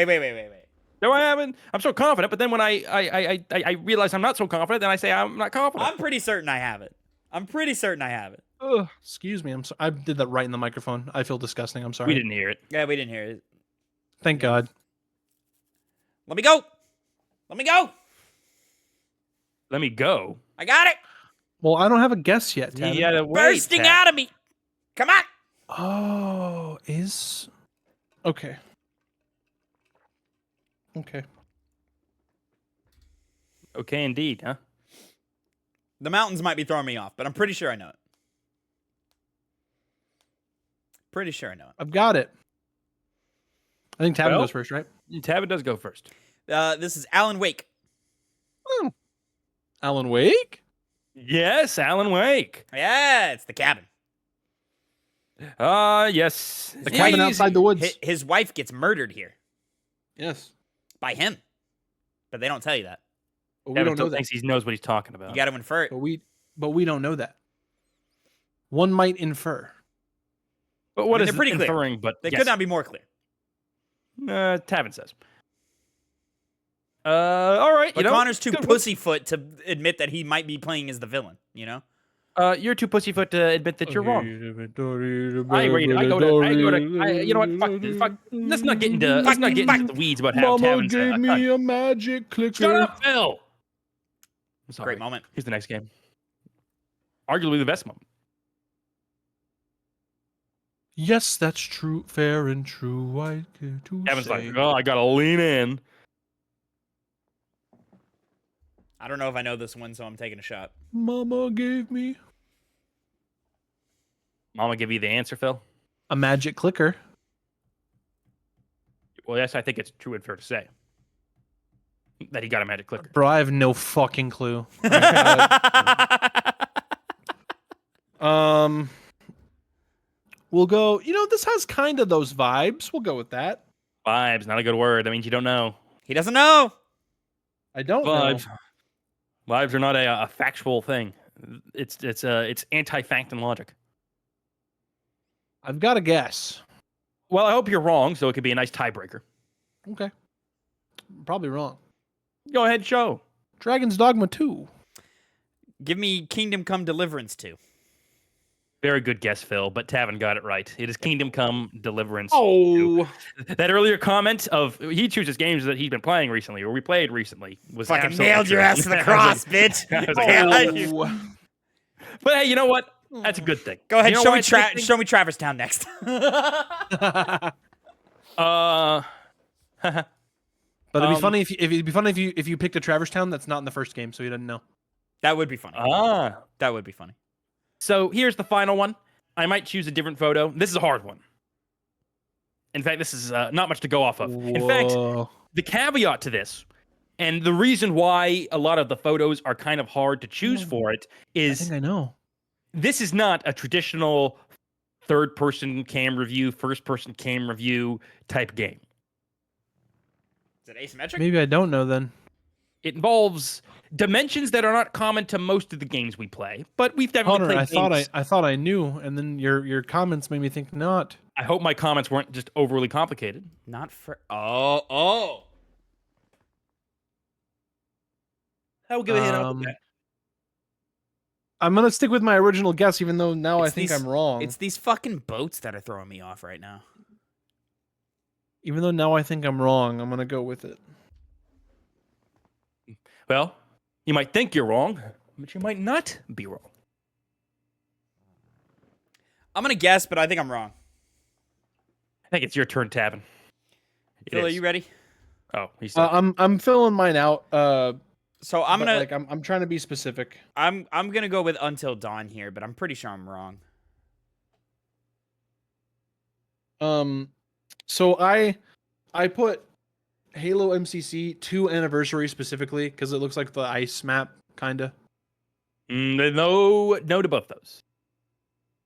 No, I haven't. I'm so confident, but then when I realize I'm not so confident, then I say I'm not confident. I'm pretty certain I have it. Ugh, excuse me. I did that right in the microphone. I feel disgusting. I'm sorry. We didn't hear it. Yeah, we didn't hear it. Thank God. Let me go. Let me go. I got it. Well, I don't have a guess yet, Tavin. You gotta wait, Bursting Tab. out of me. Come on. Oh, is okay. Okay. Okay, indeed, huh? The mountains might be throwing me off, but I'm pretty sure I know it. I've got it. I think Tavin Well- goes first, right? Tavin does go first. This is Alan Wake. Alan Wake? Yes, Alan Wake. Yeah, it's the cabin. Yes. The cabin outside the woods. His wife gets murdered here Yes. by him, but they don't tell you that. But we Tavin don't know still that. thinks he knows what he's talking about. You got to infer it. But we don't know that. One might infer. But what I mean, is they're pretty clear. inferring? But They yes. could not be more clear. Tavin says. All right. But you know, Connor's too good- pussyfoot to admit that he might be playing as the villain. You know. You're too pussyfoot to admit that you're wrong. I agree. You know what? Fuck. Let's not get into the weeds about how Mama Tavin's gave me a magic clicker. Shut up, Phil. I'm sorry. Great moment. Here's the next game. Arguably the best moment. Yes, that's true, fair and true. I care to Kevin's say. like, oh, I gotta lean in. I don't know if I know this one, so I'm taking a shot. Mama gave me Mama give you the answer, Phil? a magic clicker. Well, yes, I think it's true and fair to say that he got a magic clicker. Bro, I have no fucking clue. We'll go. You know, this has kind of those vibes. We'll go with that. Vibes, not a good word. That means you don't know. He doesn't know. I don't Vibes. know. Vibes are not a factual thing. It's anti-fact and logic. I've got a guess. Well, I hope you're wrong, so it could be a nice tiebreaker. Okay. Probably wrong. Go ahead, show. Dragon's Dogma 2. Give me Kingdom Come Deliverance 2. Very good guess, Phil, but Tavin got it right. It is Kingdom Come Deliverance. Oh. That earlier comment of he chooses games that he's been playing recently or we played recently was Fucking absolutely nailed your true. ass to the cross, bitch. I was like, Oh. But hey, you know what? That's a good thing. Go ahead, You know show why me it's a good thing? show me Traverse Town next. But it'd be funny if you picked a Traverse Town that's not in the first game, so he doesn't know. That would be funny. That would be funny. So here's the final one. I might choose a different photo. This is a hard one. In fact, this is not much to go off of. In fact, Whoa. the caveat to this, and the reason why a lot of the photos are kind of hard to choose for it, I is think I know. this is not a traditional third-person cam review, first-person cam review type game. Is it asymmetric? Maybe I don't know then. It involves dimensions that are not common to most of the games we play, but we've definitely Connor, played I thought I knew, and then your comments made me think not. I hope my comments weren't just overly complicated. Not for. Oh. I will give a hint Um, on that. I'm gonna stick with my original guess, even though now It's I think these- I'm wrong. It's these fucking boats that are throwing me off right now. Even though now I think I'm wrong, I'm gonna go with it. Well, you might think you're wrong, but you might not be wrong. I'm gonna guess, but I think I'm wrong. I think it's your turn, Tavin. Phil, are you ready? Oh, he's I'm filling mine out. So I'm but, gonna like I'm trying to be specific. I'm gonna go with Until Dawn here, but I'm pretty sure I'm wrong. So I put Halo MCC 2 Anniversary specifically because it looks like the ice map, kinda. No to both those.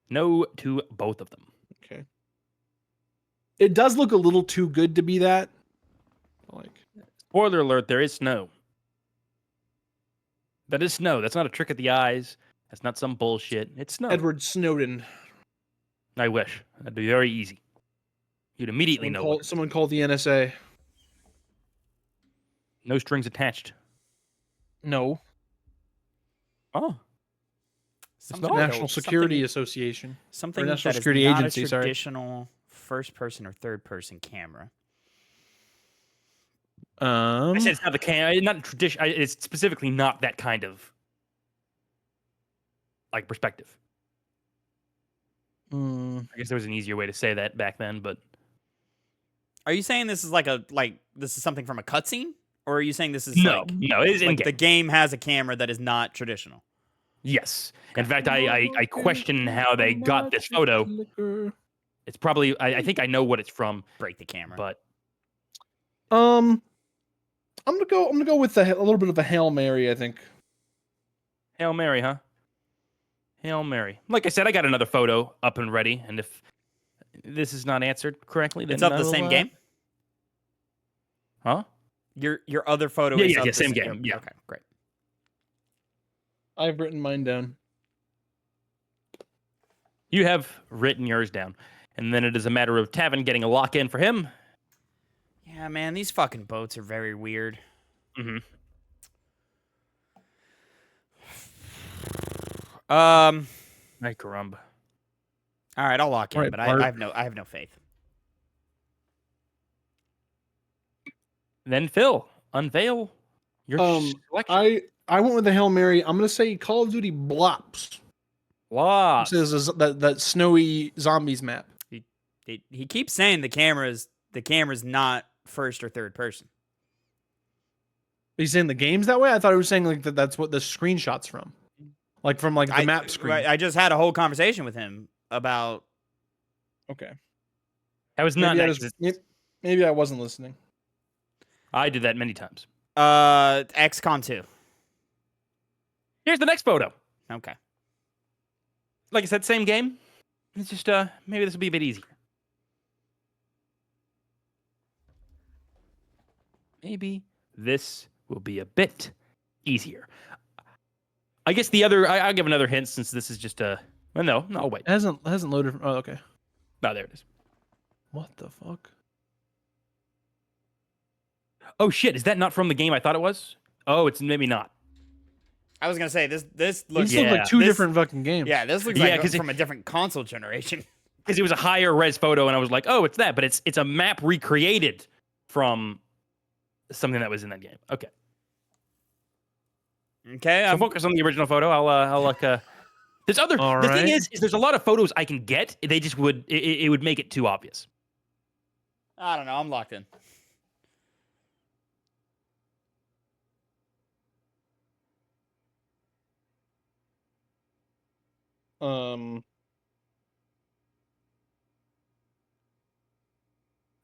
No to both of them. Okay. It does look a little too good to be that. Like, Spoiler alert, there is snow. That is snow. That's not a trick of the eyes. That's not some bullshit. It's snow. Edward Snowden. I wish. That'd be very easy. You'd immediately know. Someone called the NSA. No strings attached. No. Oh. Something not. National Security Association. Something Or National that Security is not Agency, a sorry. traditional first-person or third-person camera. I said it's not the not tradition. It's specifically not that kind of like perspective. I guess there was an easier way to say that back then, but Are you saying this is this is something from a cutscene, or are you saying this is no, it is in like game. the game has a camera that is not traditional? Yes. In fact, I question how they got this photo. It's probably I think I know what it's from, Break the camera. but I'm gonna go with a little bit of a Hail Mary, I think. Hail Mary, huh? Hail Mary. Like I said, I got another photo up and ready, and if this is not answered correctly, then It's up I the will, same game. Huh? Your other photo Yeah, is yeah, up yeah, the same game, yeah. Okay, great. I've written mine down. You have written yours down, and then it is a matter of Tavin getting a lock in for him. Yeah, man, these fucking boats are very weird. Mm-hmm. Ay, caramba. All right, I'll lock in, All right, but Bart. I have no faith. Then Phil, unveil your selection. I went with the Hail Mary. I'm gonna say Call of Duty Blops. Wow. This is that snowy zombies map. You He keeps saying the camera's not first or third person. He's saying the game's that way? I thought he was saying like that's what the screenshot's from. Like from like the map screen. I just had a whole conversation with him about. Okay. That was not nice. Maybe I wasn't listening. I did that many times. XCOM 2. Here's the next photo. Okay. Like I said, same game. It's just maybe this will be a bit easier. Maybe this will be a bit easier. I guess the other I'll give another hint since this is just a well, no, wait. It hasn't loaded from, oh, okay. Oh, there it is. What the fuck? Oh shit, is that not from the game I thought it was? Oh, it's maybe not. I was gonna say this looks These look like two different fucking games. Yeah, this looks like from a different console generation. Because it was a higher res photo, and I was like, oh, it's that, but it's a map recreated from something that was in that game. Okay. Okay. So focus on the original photo. I'll like there's other the thing is there's a lot of photos I can get. They just would it would make it too obvious. I don't know. I'm locked in. All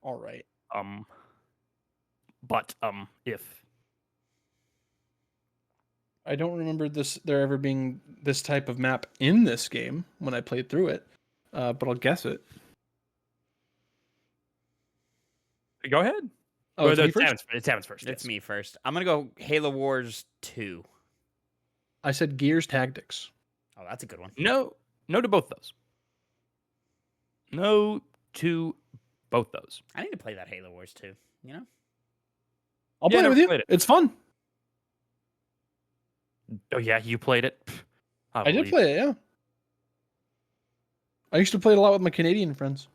right. But if I don't remember there ever being this type of map in this game when I played through it, but I'll guess it. Go ahead. Oh, it's me first? It's Tavin's first. It's me first. I'm gonna go Halo Wars 2. I said Gears Tactics. Oh, that's a good one. No to both those. No to both those. I need to play that Halo Wars 2. You know. I'll play it with you. It's fun. Oh yeah, you played it. I did play it. Yeah. I used to play it a lot with my Canadian friends.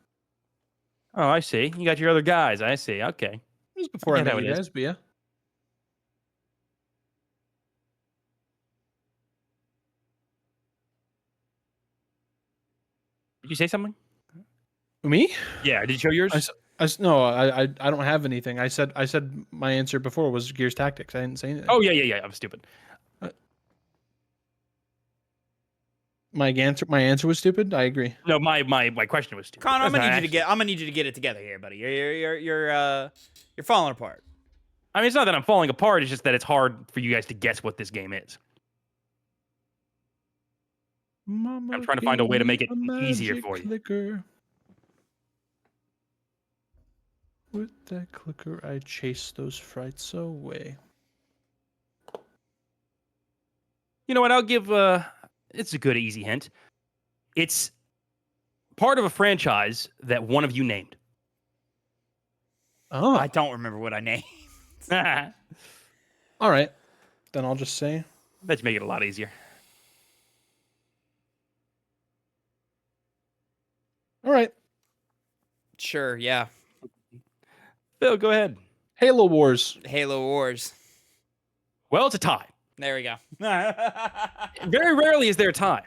Oh, I see. You got your other guys. I see. Okay. It was before I met you guys, but yeah. Did you say something? Me? Yeah. Did you show yours? No, I don't have anything. I said my answer before was Gears Tactics. I didn't say anything. Oh yeah. I'm stupid. My answer was stupid. I agree. No, my question was stupid. Connor, I'm gonna need you to get it together here, buddy. You're falling apart. I mean, it's not that I'm falling apart. It's just that it's hard for you guys to guess what this game is. Mama, I'm trying to find a way to make it easier for you. Clicker. With that clicker, I chase those frights away. You know what? I'll give. It's a good, easy hint. It's part of a franchise that one of you named. Oh, I don't remember what I named. All right, then I'll just say. Let's make it a lot easier. All right. Sure. Yeah. Phil, go ahead. Halo Wars. Halo Wars. Well, it's a tie. There we go. Very rarely is there a tie.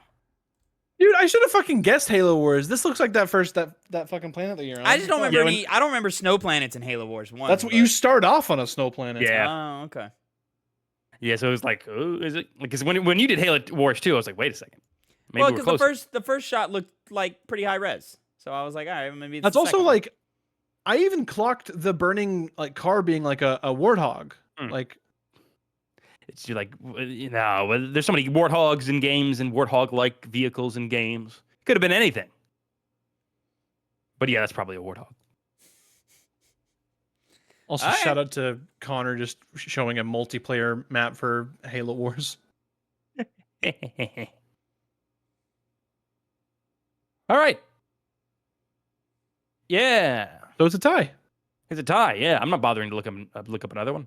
Dude, I should have fucking guessed Halo Wars. This looks like that fucking planet that you're on. I just don't remember I don't remember snow planets in Halo Wars 1. That's what you start off on, a snow planet. Yeah. Oh, okay. Yeah, so it was like, oh, is it? Because when you did Halo Wars 2, I was like, wait a second. Maybe well, because the first shot looked like pretty high res. So I was like, all right, maybe it's that's also like, I even clocked the burning like car being like a warthog. Like, it's like, you know, there's so many warthogs in games and warthog-like vehicles in games. Could have been anything. But yeah, that's probably a warthog. Also, shout out to Connor just showing a multiplayer map for Halo Wars. All right. Yeah. So it's a tie. It's a tie. Yeah, I'm not bothering to look up another one.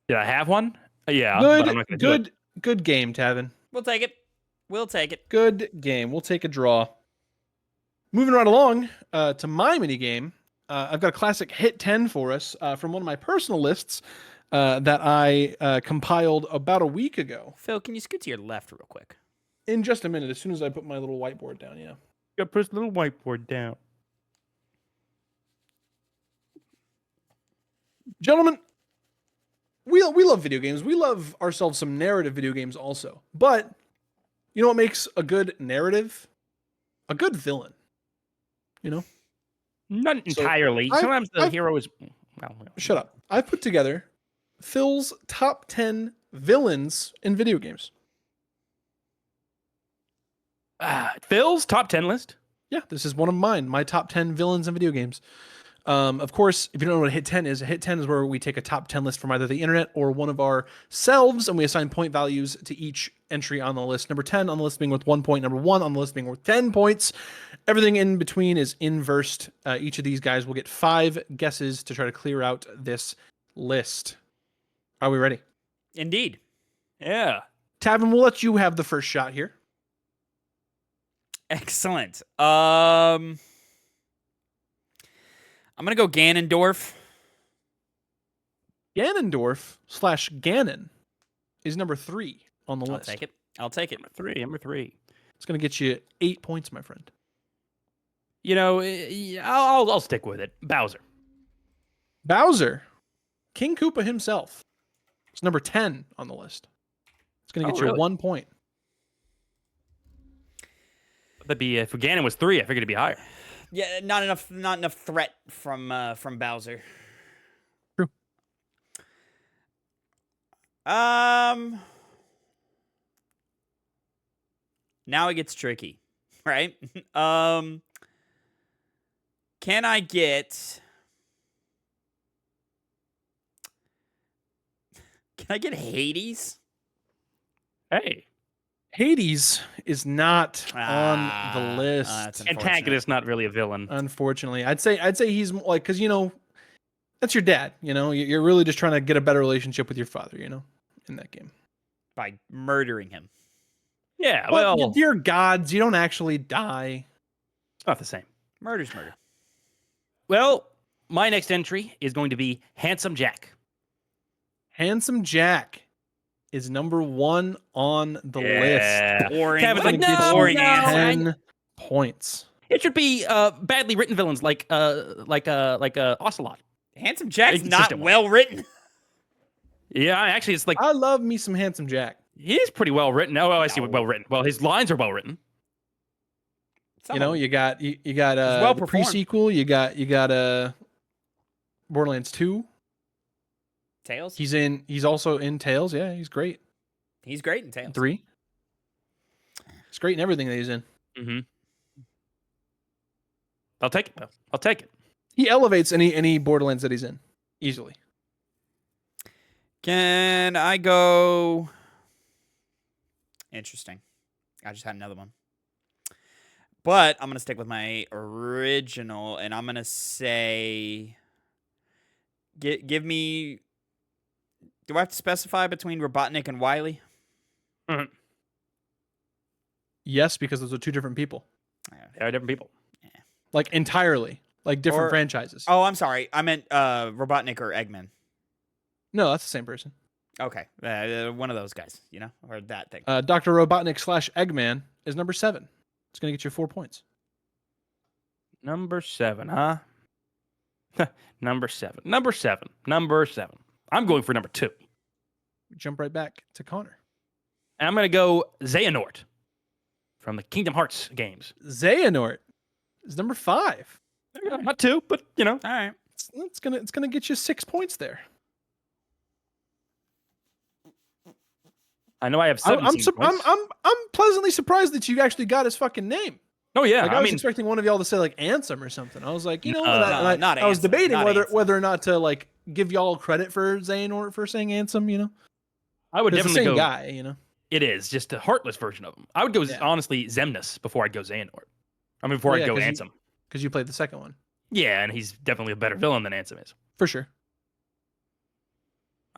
Did I have one? Yeah. Good game, Tavin. We'll take it. Good game. We'll take a draw. Moving right along to my mini game. I've got a classic hit 10 for us from one of my personal lists that I compiled about a week ago. Phil, can you scoot to your left real quick? In just a minute, as soon as I put my little whiteboard down, yeah. Got to put a little whiteboard down. Gentlemen, we love video games. We love ourselves some narrative video games also. But you know what makes a good narrative? A good villain. You know? Not entirely. I've- Sometimes the I've- hero is. Well, Shut up. I put together Phil's top 10 villains in video games. Phil's top 10 list. Yeah, this is one of mine. My top 10 villains in video games. Of course, if you don't know what a hit 10 is, a hit 10 is where we take a top 10 list from either the internet or one of ourselves, and we assign point values to each entry on the list. Number 10 on the list being worth 1 point. Number 1 on the list being worth 10 points. Everything in between is inversed. Each of these guys will get 5 guesses to try to clear out this list. Are we ready? Indeed. Yeah. Tavin, we'll let you have the first shot here. Excellent. I'm going to go Ganondorf. Ganondorf / Ganon is number 3 on the list. I'll take it. Number three. It's going to get you 8 points, my friend. You know, I'll stick with it. Bowser. Bowser, King Koopa himself, is number 10 on the list. It's going to get you 1 point. That'd be if Ganon was 3. I figured it'd be higher. Yeah, not enough threat from Bowser. True. Now it gets tricky, right? Can I get Hades? Hey. Hades is not on the list. That's Antagonist, not really a villain. Unfortunately, I'd say he's like, because that's your dad. You're really just trying to get a better relationship with your father. In that game by murdering him. Yeah, but, well, dear gods, you don't actually die. it's not the same. Murder's murder. Well, my next entry is going to be Handsome Jack. Handsome Jack is number 1 on the list. Boring. Kevin's Gonna like, get no, you no, 10 points. It should be badly written villains like Ocelot. Handsome Jack's not Inconsistent one. well written. Yeah, actually, it's like I love me some Handsome Jack. he's pretty well written. Oh, I see. Well written. Well, his lines are well written. You got well the performed. pre-sequel. You got Borderlands 2. Tails. He's also in Tales. Yeah, he's great. He's great in Tails. 3. He's great in everything that he's in. Mm-hmm. I'll take it, though. I'll take it. He elevates any Borderlands that he's in easily. Can I go? Interesting. I just had another one. But I'm going to stick with my original, and I'm going to say... Give me... Do I have to specify between Robotnik and Wily? Mm-hmm. Yes, because those are 2 different people. They are different people. Like entirely. Like different Or- franchises. Oh, I'm sorry. I meant Robotnik or Eggman. No, that's the same person. Okay. One of those guys, or that thing. Dr. Robotnik / Eggman is number 7. It's going to get you 4 points. Number 7, huh? Number 7. I'm going for number 2. Jump right back to Connor. And I'm going to go Xehanort from the Kingdom Hearts games. Xehanort is number 5. Not 2, but, All right. It's gonna get you 6 points there. I know I have 17 points. I'm pleasantly surprised that you actually got his fucking name. Oh, yeah. Like, I was expecting one of y'all to say like Ansem or something. I was like, not I was Ansem, debating not whether Ansem. or not to like give y'all credit for Xehanort for saying Ansem. I would It's the definitely same go. guy. It is just a heartless version of him. I would go, honestly, Zemnis before I'd go Xehanort. I mean, before I'd go Ansem. Because you played the second one. Yeah, and he's definitely a better villain than Ansem is. For sure.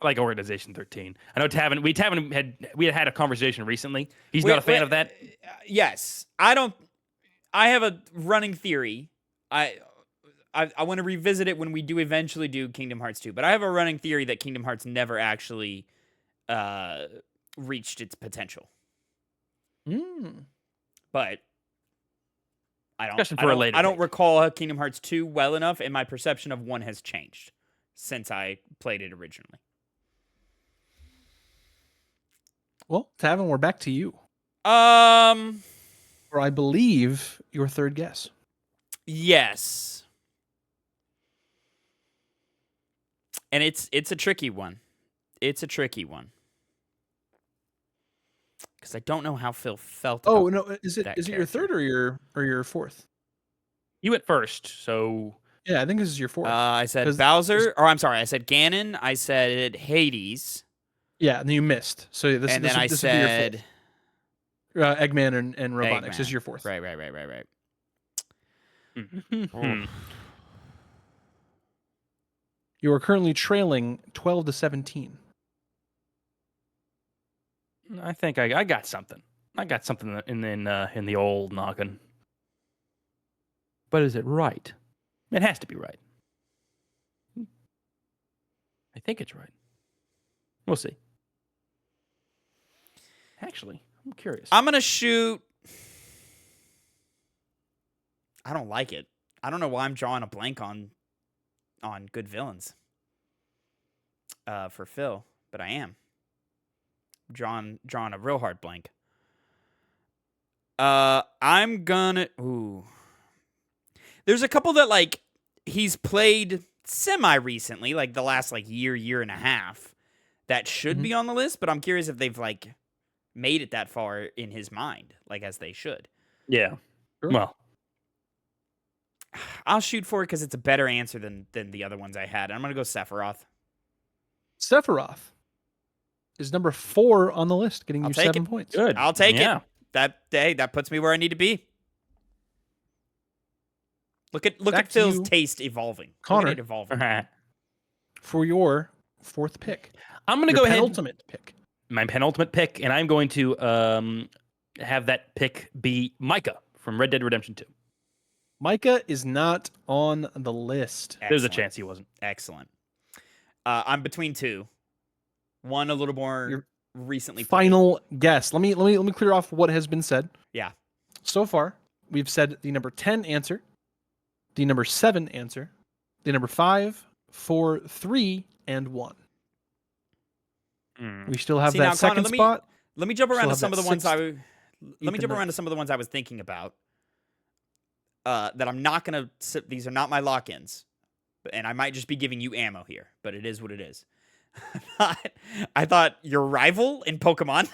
I like Organization 13. I know Tavin. We had a conversation recently. He's not a fan of that. Yes, I don't. I have a running theory. I want to revisit it when we do eventually do Kingdom Hearts 2. But I have a running theory that Kingdom Hearts never actually reached its potential. But I don't. Discussion for a later I don't date. recall Kingdom Hearts 2 well enough, and my perception of 1 has changed. since I played it originally. Well, Tavin, we're back to you. Or I believe your third guess. Yes. And it's a tricky one. It's a tricky one. Because I don't know how Phil felt about no, is it your third or your fourth? You went first, so Yeah, I think this is your fourth. I said Bowser, or I'm sorry, I said Ganon. I said Hades. Yeah, and then you missed. So this and this then would, I this said would be your fifth. Eggman and Robotnik. This is your fourth. Right. You are currently trailing 12-17. I think I got something. I got something in the old noggin. But is it right? It has to be right. I think it's right. We'll see. Actually, I'm curious. I'm gonna shoot. I don't like it. I don't know why I'm drawing a blank on good villains. For Phil, but I am drawing a real hard blank. I'm gonna. Ooh. There's a couple that like he's played semi recently, like the last like year and a half, that should be on the list. But I'm curious if they've like made it that far in his mind, like as they should. Yeah. Sure. Well, I'll shoot for it because it's a better answer than the other ones I had. I'm gonna go Sephiroth. Sephiroth is number 4 on the list, getting you 7 points. good. I'll take Yeah. it. That puts me where I need to be. Look Back at to Phil's you, taste evolving. Connor. Look at it evolving. For your fourth pick. I'm going to Your go ahead. penultimate pick. My penultimate pick, and I'm going to have that pick be Micah from Red Dead Redemption 2. Micah is not on the list. There's a Excellent. chance he wasn't. Excellent. I'm between two. One a little more Your recently. Final guess. Let me clear off what has been said. Yeah. So far, we've said the number 10 answer, the number 7 answer, the number 5, 4, 3, and 1. We still have that now, second Connor, spot. Let me jump around to some of the ones sixth, Let me jump around to some of the ones I was thinking about. That I'm not gonna. These are not my lock-ins, and I might just be giving you ammo here. But it is what it is. I thought your rival in Pokemon.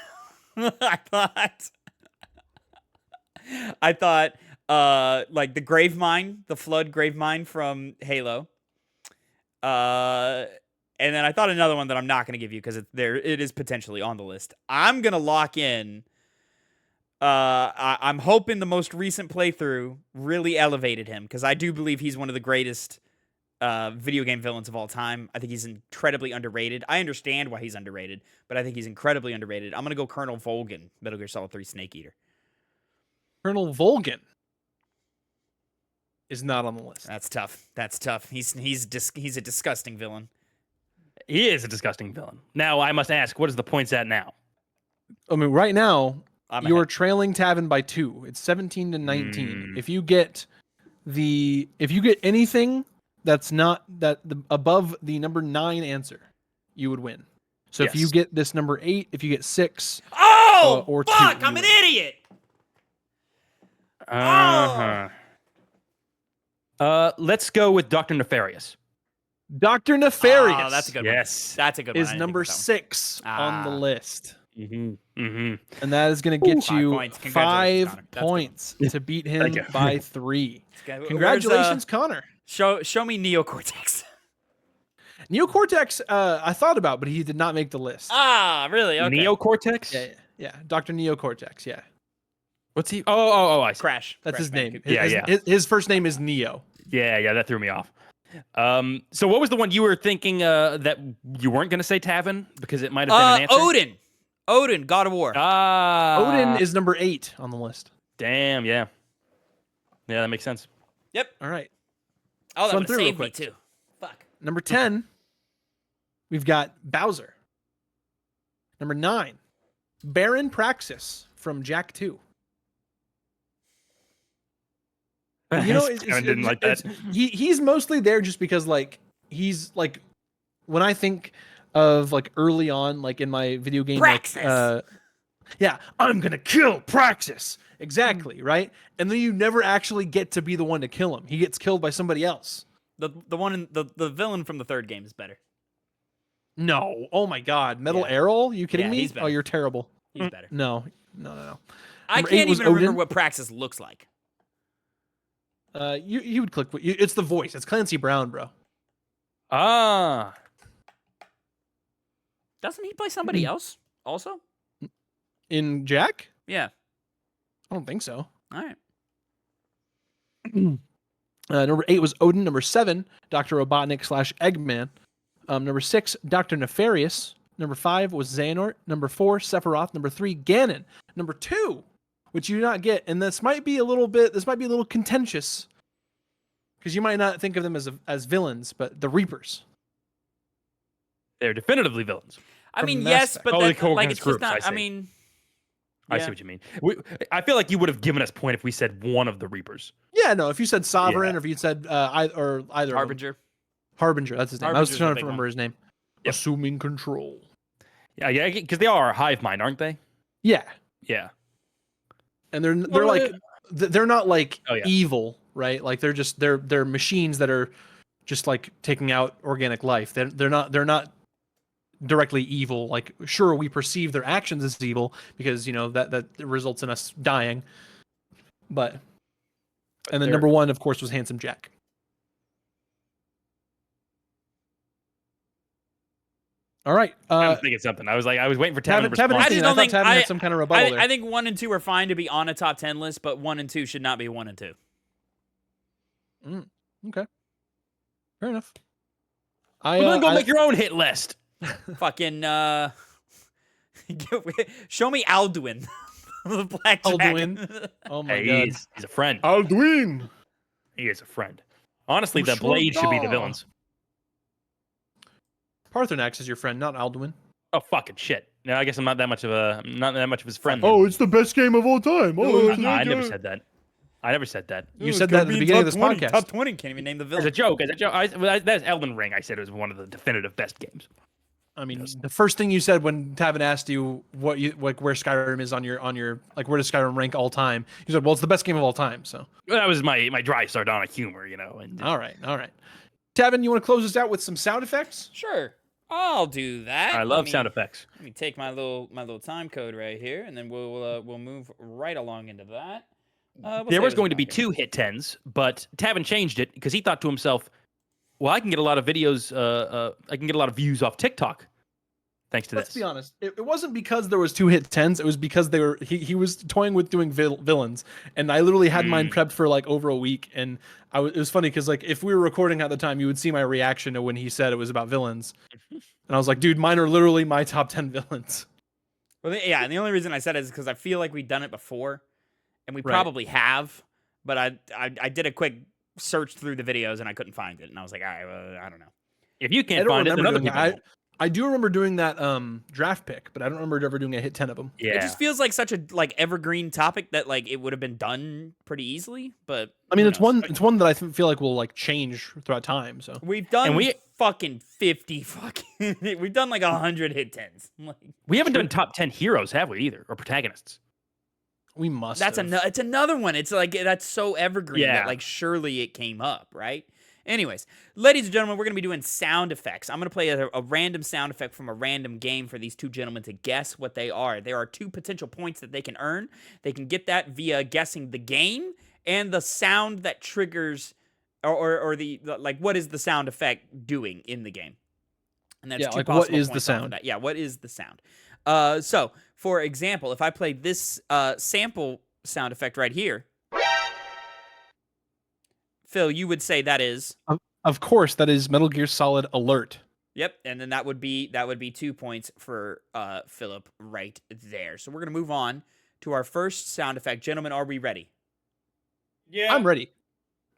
I thought like the Grave Mine, the Flood Grave Mine from Halo. And then I thought another one that I'm not going to give you because it is potentially on the list. I'm going to lock in. I'm hoping the most recent playthrough really elevated him because I do believe he's one of the greatest video game villains of all time. I think he's incredibly underrated. I understand why he's underrated, but I think he's incredibly underrated. I'm going to go Colonel Volgin, Metal Gear Solid 3 Snake Eater. Colonel Volgin is not on the list. That's tough. He's a disgusting villain. He is a disgusting villain. Now, I must ask, what is the points at now? I mean, right now, I'm you're ahead. trailing Tavin by 2. It's 17-19. If you get anything that's not above the number 9 answer, you would win. So if you Yes. get this number 8, if you get 6, or fuck! 2, I'm you an win. idiot. Let's go with Dr. Nefarious. Dr. Nefarious. Oh, that's a good one. Yes. That's a good one. I is didn't number think about 6 on the list. Mm-hmm. And that is going to get 5 you points. Congratulations, 5 Connor. That's points to beat him Thank you. by 3. that. Where's, Congratulations, Connor. show me Neocortex. Neocortex, I thought about, but he did not make the list. Really? Okay. Neocortex? Yeah. Dr. Neocortex, yeah. What's he? Oh, I see. Crash. That's his name. Bandicoot. His first name is Neo. Yeah, that threw me off. So what was the one you were thinking that you weren't going to say Tavin because it might have been an answer? Odin, God of War. Odin is number 8 on the list. Damn, yeah. Yeah, that makes sense. Yep. All right. Oh, that Run would through real save me quick. too. Fuck. Number 10, we've got Bowser. Number 9, Baron Praxis from Jak 2. You know, I didn't like that. he's mostly there just because like he's like when I think of like early on, like in my video game, Praxis. like yeah, I'm gonna kill Praxis. Exactly, right? And then you never actually get to be the one to kill him. He gets killed by somebody else. The one in the villain from the third game is better. No. Oh my god. Metal Yeah. Arrow? You kidding Yeah, me? he's Oh, better. you're terrible. He's better. No. No. I Number 8 can't was even remember Odin. what Praxis looks like. You would click. It's the voice. It's Clancy Brown, bro. Ah. Doesn't he play somebody else also? In Jack? Yeah. I don't think so. All right. Number 8 was Odin. Number 7, Dr. Robotnik / Eggman. Number 6, Dr. Nefarious. Number 5 was Xehanort. Number 4, Sephiroth. Number 3, Ganon. Number 2, which you do not get, and this might be a little contentious, because you might not think of them as villains, but the Reapers. They're definitively villains. I From mean, Mass yes, Effect. but Oh, they that, like co-organize it's just groups, not. I I see. mean, I yeah. see what you mean. I feel like you would have given us point if we said one of the Reapers. Yeah, no. If you said Sovereign, Yeah. or if you said either of them. Harbinger. Harbinger, that's his name. I was Harbinger's trying the to big remember one. his name. Yep. Assuming control. Yeah, because they are a hive mind, aren't they? Yeah, Yeah. and they're Well, like they're not like Oh, yeah. evil, right? Like they're machines that are just like taking out organic life. They're not directly evil. Like, sure, we perceive their actions as evil because that results in us dying. But and then they're- number 1, of course, was Handsome Jack. All right. I'm thinking something. I was waiting for Tavin, Tavin to respond. I just don't thought think- Tavin had some kind of rebuttal there. I think 1 and 2 are fine to be on a top 10 list, but 1 and 2 should not be 1 and 2. Okay. Fair enough. Well, then go make your own hit list. Fucking show me Alduin, the black dragon. Alduin? Oh my Hey, god. he's a friend. Alduin. He is a friend. Honestly, For the sure, Blade should be the dog. villains. Parthenax is your friend, not Alduin. Oh fucking shit! No, I guess I'm not that much of his friend. it's the best game of all time. I never said that. I never said that. You said that at the beginning of this podcast. Top 20 can't even name the As villain. a joke. That's Elden Ring. I said it was one of the definitive best games. I mean, the first thing you said when Tavin asked you where Skyrim is on your like, where does Skyrim rank all time? You said, well, it's the best game of all time. So Well, that was my dry sardonic humor, And all right. Tavin, you want to close us out with some sound effects? Sure, I'll do that. I love sound effects. Let me take my little time code right here, and then we'll move right along into that. There was going to be 2 hit 10s, but Tavin changed it because he thought to himself, well, I can get a lot of videos, I can get a lot of views off TikTok thanks to Let's this. be honest. It wasn't because there was 2 hit 10s. It was because he was toying with doing villains, and I literally had mine prepped for like over a week. And it was funny because like if we were recording at the time, you would see my reaction to when he said it was about villains, and I was like, dude, mine are literally my top 10 villains. Well, yeah, and the only reason I said it is because I feel like we've done it before, and we Right. probably have. But I did a quick search through the videos and I couldn't find it, and I was like, all right, well, I don't know. If you I can't don't find it, then remember other doing people that. won't. I do remember doing that draft pick, but I don't remember ever doing a hit 10 of them. Yeah. It just feels like such a evergreen topic that like it would have been done pretty easily. But I mean, who it's knows? one that I feel like will like change throughout time. So We've done And we- fucking 50 fucking. We've done like 100 hit 10s. Like, We haven't done top 10 heroes, have we, either? Or protagonists? we must. that's have. it's another one. It's like that's so evergreen Yeah. that like surely it came up, right? Anyways, ladies and gentlemen, we're going to be doing sound effects. I'm going to play a random sound effect from a random game for these 2 gentlemen to guess what they are. There are 2 potential points that they can earn. They can get that via guessing the game and the sound that triggers, or the like, what is the sound effect doing in the game? And that's 2 like, possible what is the points off of sound? that. Yeah, what is the sound? So, for example, if I play this sample sound effect right here, Phil, you would say that is. Of course, that is Metal Gear Solid Alert. Yep, and then that would be 2 points for Philip right there. So we're gonna move on to our first sound effect. Gentlemen, are we ready? Yeah. I'm ready.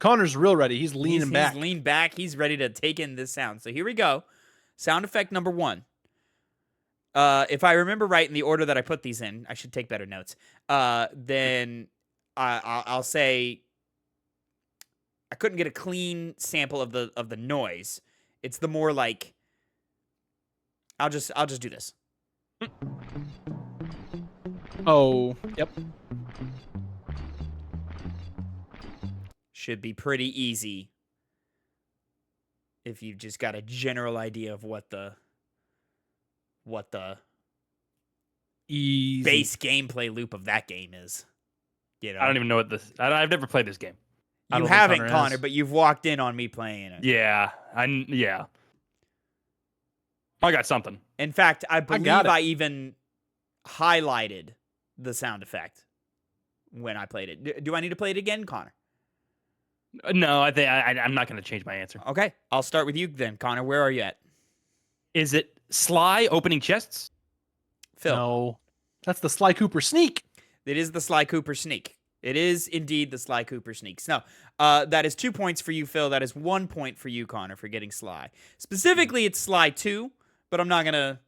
Connor's real ready. He's leaning back. He's leaned back. He's ready to take in this sound. So here we go. Sound effect number 1. If I remember right in the order that I put these in, I should take better notes. Then I'll say I couldn't get a clean sample of the noise. It's the more like I'll just do this. Oh, yep. Should be pretty easy if you've just got a general idea of what the Easy. base gameplay loop of that game is. You know? I don't even know what this. I've never played this game. You haven't, Connor, but you've walked in on me playing it. Yeah, yeah. I got something. In fact, I believe got it. I even highlighted the sound effect when I played it. Do I need to play it again, Connor? No, I think I'm not going to change my answer. Okay, I'll start with you then, Connor. Where are you at? Is it Sly opening chests? Phil. No, that's the Sly Cooper sneak. It is the Sly Cooper sneak. It is indeed the Sly Cooper sneaks. No, that is 2 points for you, Phil. That is 1 point for you, Connor, for getting Sly. Specifically, it's Sly 2, but I'm not gonna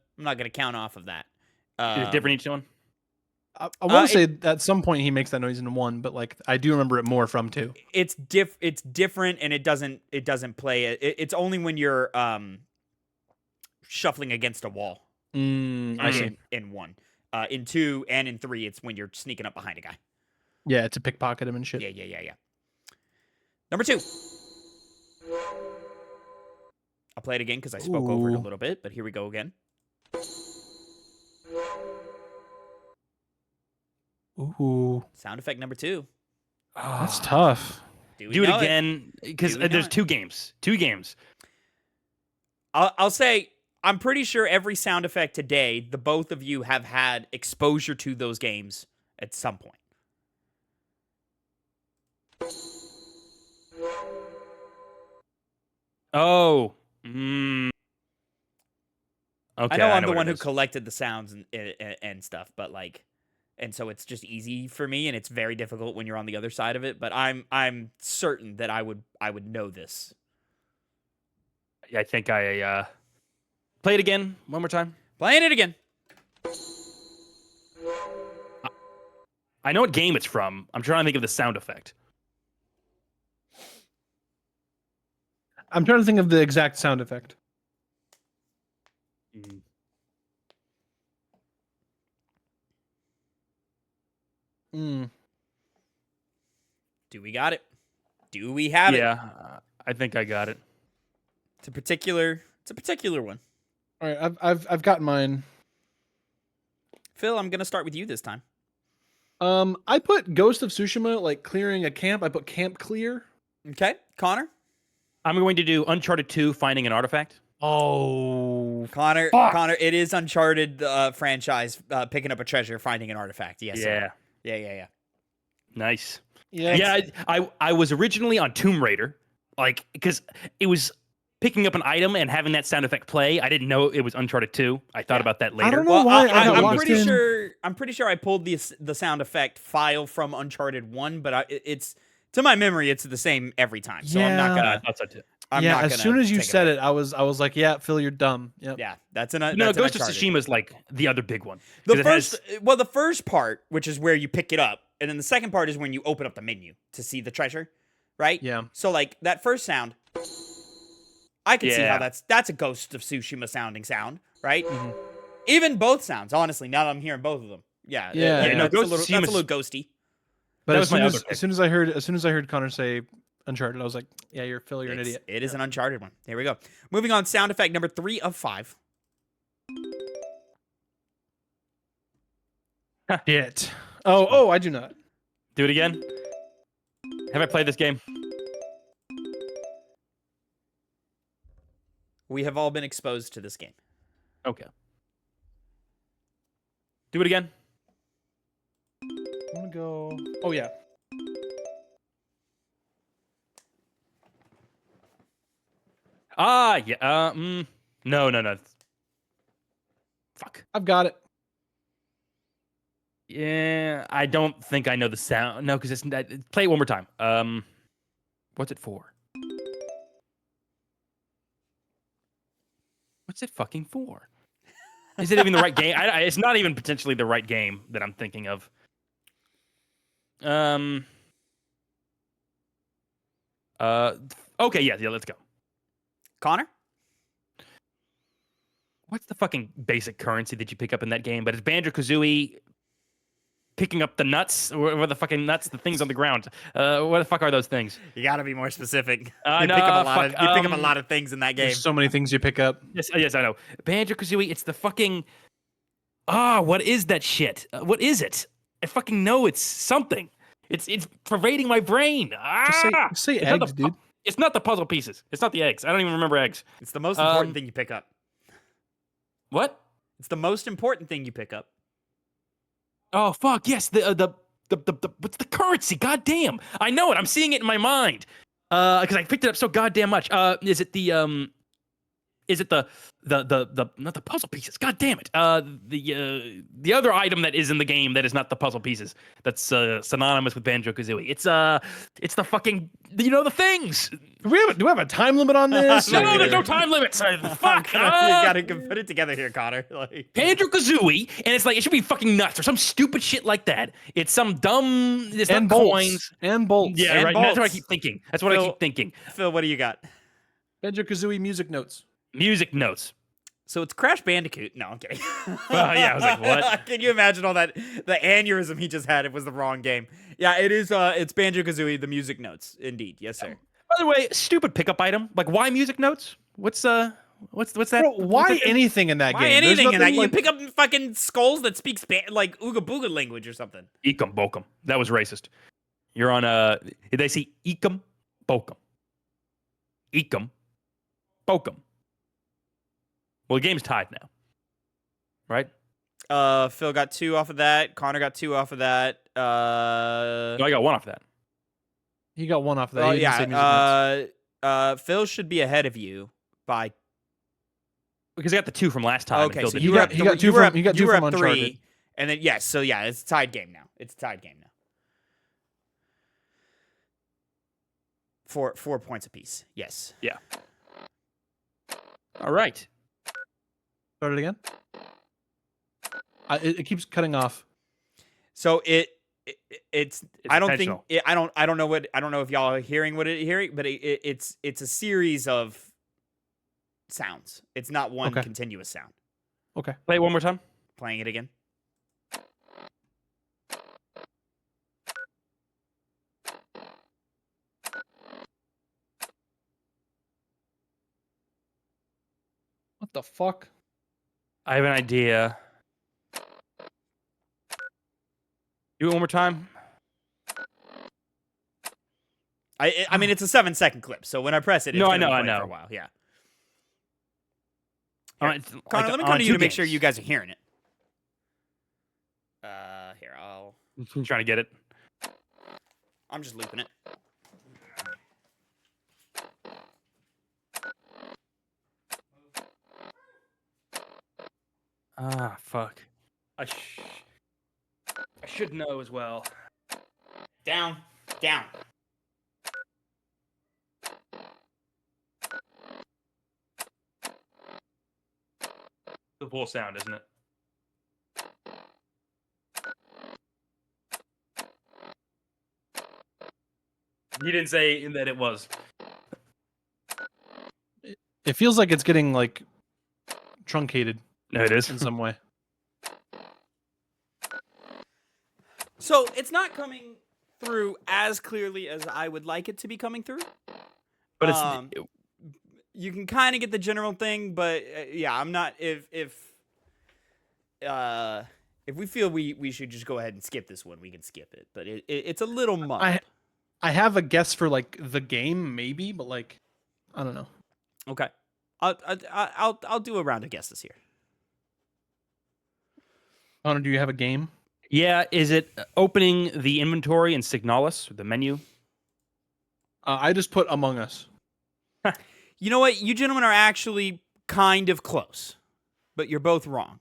count off of that. Is it different each one? I want to say at some point he makes that noise in 1, but like I do remember it more from 2. It's different, and it doesn't play it. It's only when you're shuffling against a wall. I see. In 1, in 2, and in 3, it's when you're sneaking up behind a guy. Yeah, to pickpocket him and shit. Yeah. Number 2. I'll play it again because I spoke over it a little bit, but here we go again. Ooh, Sound effect number 2. that's tough. Do it again because there's 2 games. 2 games. I'll say I'm pretty sure every sound effect today, the both of you have had exposure to those games at some point. Oh. Okay. I know I'm the one who collected the sounds and stuff, but like, and so it's just easy for me, and it's very difficult when you're on the other side of it. But I'm certain that I would know this. I think I play it again one more time. Playing it again. I know what game it's from. I'm trying to think of the sound effect. I'm trying to think of the exact sound effect. Do we got it? Do we have it? Yeah, I think I got it. It's a particular one. All right, I've got mine. Phil, I'm gonna start with you this time. I put Ghost of Tsushima, like clearing a camp. I put camp clear. Okay, Connor. I'm going to do Uncharted 2, Finding an Artifact. Oh, Connor, fuck. Connor, it is Uncharted franchise, picking up a treasure, finding an artifact. Yes. Yeah. Sir. Yeah. Nice. Yeah. Yeah, I was originally on Tomb Raider, like, because it was picking up an item and having that sound effect play. I didn't know it was Uncharted 2. I thought about that later. I don't know why. I'm pretty sure I pulled the sound effect file from Uncharted 1, but it's to my memory, it's the same every time. So I'm not gonna. I thought so too. As soon as you said it, I was like, yeah, Phil, you're dumb. Yep. Yeah, that's No, Ghost of Tsushima is like the other big one. The first part, which is where you pick it up, and then the second part is when you open up the menu to see the treasure, right? Yeah. So like that first sound, I can see how that's a Ghost of Tsushima sounding sound, right? Mm-hmm. Even both sounds, honestly. Now that I'm hearing both of them, Yeah. that's a little ghosty. But as soon as I heard Connor say Uncharted, I was like, yeah, you're Phil, you're an idiot. It is an Uncharted one. Here we go. Moving on, sound effect number 3 of 5. Shit. Oh, I do not. Do it again. Have I played this game? We have all been exposed to this game. Okay. Do it again. I'm gonna go. Oh yeah. Yeah. No. Fuck. I've got it. Yeah, I don't think I know the sound. No, because play it one more time. What's it for? What's it fucking for? Is it even the right game? It's not even potentially the right game that I'm thinking of. Okay, yeah, let's go. Connor? what's the fucking basic currency that you pick up in that game? But it's Banjo-Kazooie picking up the nuts, or the fucking nuts, the things on the ground. What the fuck are those things? You gotta be more specific. You No, pick up fuck, you pick up a lot of things in that game. There's so many things you pick up. Yes, I know. Banjo-Kazooie, it's the fucking... what is that shit? What is it? I fucking know it's something. It's pervading my brain. Just say eggs, dude. It's not the puzzle pieces. It's not the eggs. I don't even remember eggs. It's the most important thing you pick up. What? It's the most important thing you pick up. Oh fuck yes, the what's the currency? God damn, I know it. I'm seeing it in my mind. Because I picked it up so goddamn much. Is it the not the puzzle pieces? God damn it. The other item that is in the game that is not the puzzle pieces. That's synonymous with Banjo-Kazooie. It's the fucking the things. Do we have a time limit on this? No, there's no time limits. Fuck. You gotta put it together here, Connor. Like Banjo-Kazooie, and it's like it should be fucking nuts or some stupid shit like that. It's some dumb. It's and not bolts. coins And bolts. Yeah, And right. bolts. That's what I keep thinking. That's what I keep thinking. Phil, what do you got? Banjo-Kazooie music notes. Music notes. So it's Crash Bandicoot. No, I'm kidding. Yeah, I was like, what? Can you imagine all that? The aneurysm he just had. It was the wrong game. Yeah, it is. It's Banjo-Kazooie, the music notes. Indeed. Yes, sir. By the way, stupid pickup item. Like, why music notes? What's that? Bro, why anything in that Why game? There's anything in that? nothing You like- pick up fucking skulls that speak like Ooga Booga language or something. Ekum bokum. That was racist. You're on they say ekum bokum. Ekum bokum. Well, the game's tied now. Right? Phil got 2 off of that. Connor got 2 off of that. No, I got 1 off of that. He got 1 off of that. Oh He didn't say music notes. Phil should be ahead of you by. Because I got the 2 from last time. Okay, so He got 2 from Uncharted. 3, and then yes, so yeah, it's a tied game now. It's a tied game now. 4 points apiece. Yes. Yeah. All right. Start it again. It keeps cutting off. So it's I don't think intentional. I don't know if y'all are hearing but it's a series of sounds. It's not one Okay. continuous sound. Okay. Play it one more time. Playing it again. What the fuck? I have an idea. Do it one more time. I mean it's a 7-second clip, so when I press it, it's No, I gonna know, be I playing know. for a while. Yeah. Like, Connor, let me on come to you 2 to make sure games. you guys are hearing it. Here, I'm trying to get it. I'm just looping it. Ah, fuck. I should know as well. Down. The full sound, isn't it? You didn't say that it was. It feels like it's getting like truncated No, it is. in some way. So it's not coming through as clearly as I would like it to be coming through. But it's You can kind of get the general thing, but yeah, I'm not. If we feel we should just go ahead and skip this one, we can skip it. But it's a little much. I have a guess for like the game, maybe, but like I don't know. Okay, I'll do a round of guesses here. Connor, do you have a game? yeah. Is it opening the inventory in Signalis, the menu? I just put Among Us. You know what? You gentlemen are actually kind of close, but you're both wrong.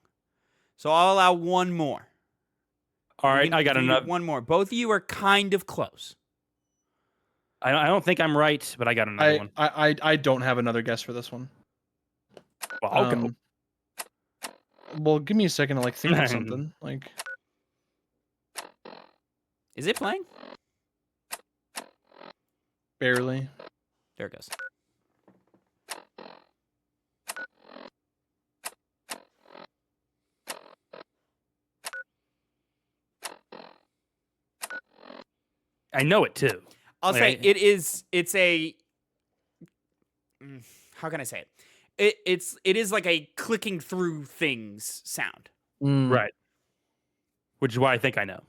So I'll allow one more. All right, I got another. One more. Both of you are kind of close. I don't think I'm right, but I got another one. I don't have another guess for this one. Well, I'll go. Well, give me a second to like think of something. Like, Is it playing? barely. There it goes. I know it too. I'll Like, say it's a how can I say it? It is like a clicking through things sound. Right. Which is why I think I know.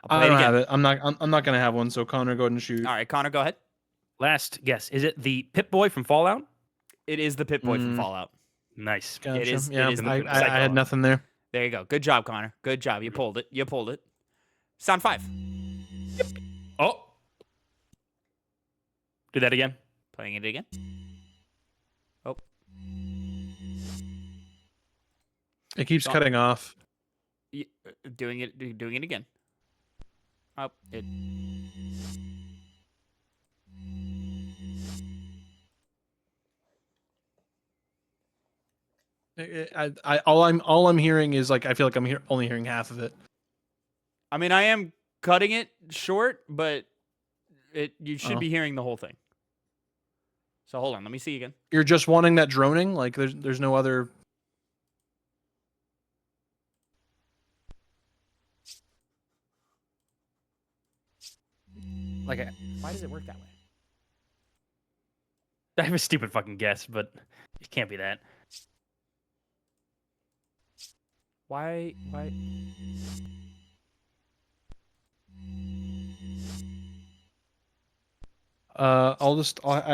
I don't have it. I'm not gonna have one. So Connor, go ahead and shoot. All right, Connor, go ahead. Last guess. Is it the Pip-Boy from Fallout? It is the Pip-Boy from Fallout. Nice. Gotcha. It is. Yeah, It is the I had nothing there. There you go. Good job, Connor. Good job. You pulled it. You pulled it. Sound 5. Oh. Do that again. Playing it again. Oh. It keeps cutting off. Doing it again. Oh, it. All I'm hearing is like I feel like I'm only hearing half of it. I mean, I am cutting it short, but you should be hearing the whole thing. So hold on, let me see again. You're just wanting that droning? Like there's no other. Like, why does it work that way? I have a stupid fucking guess, but it can't be that. Why? I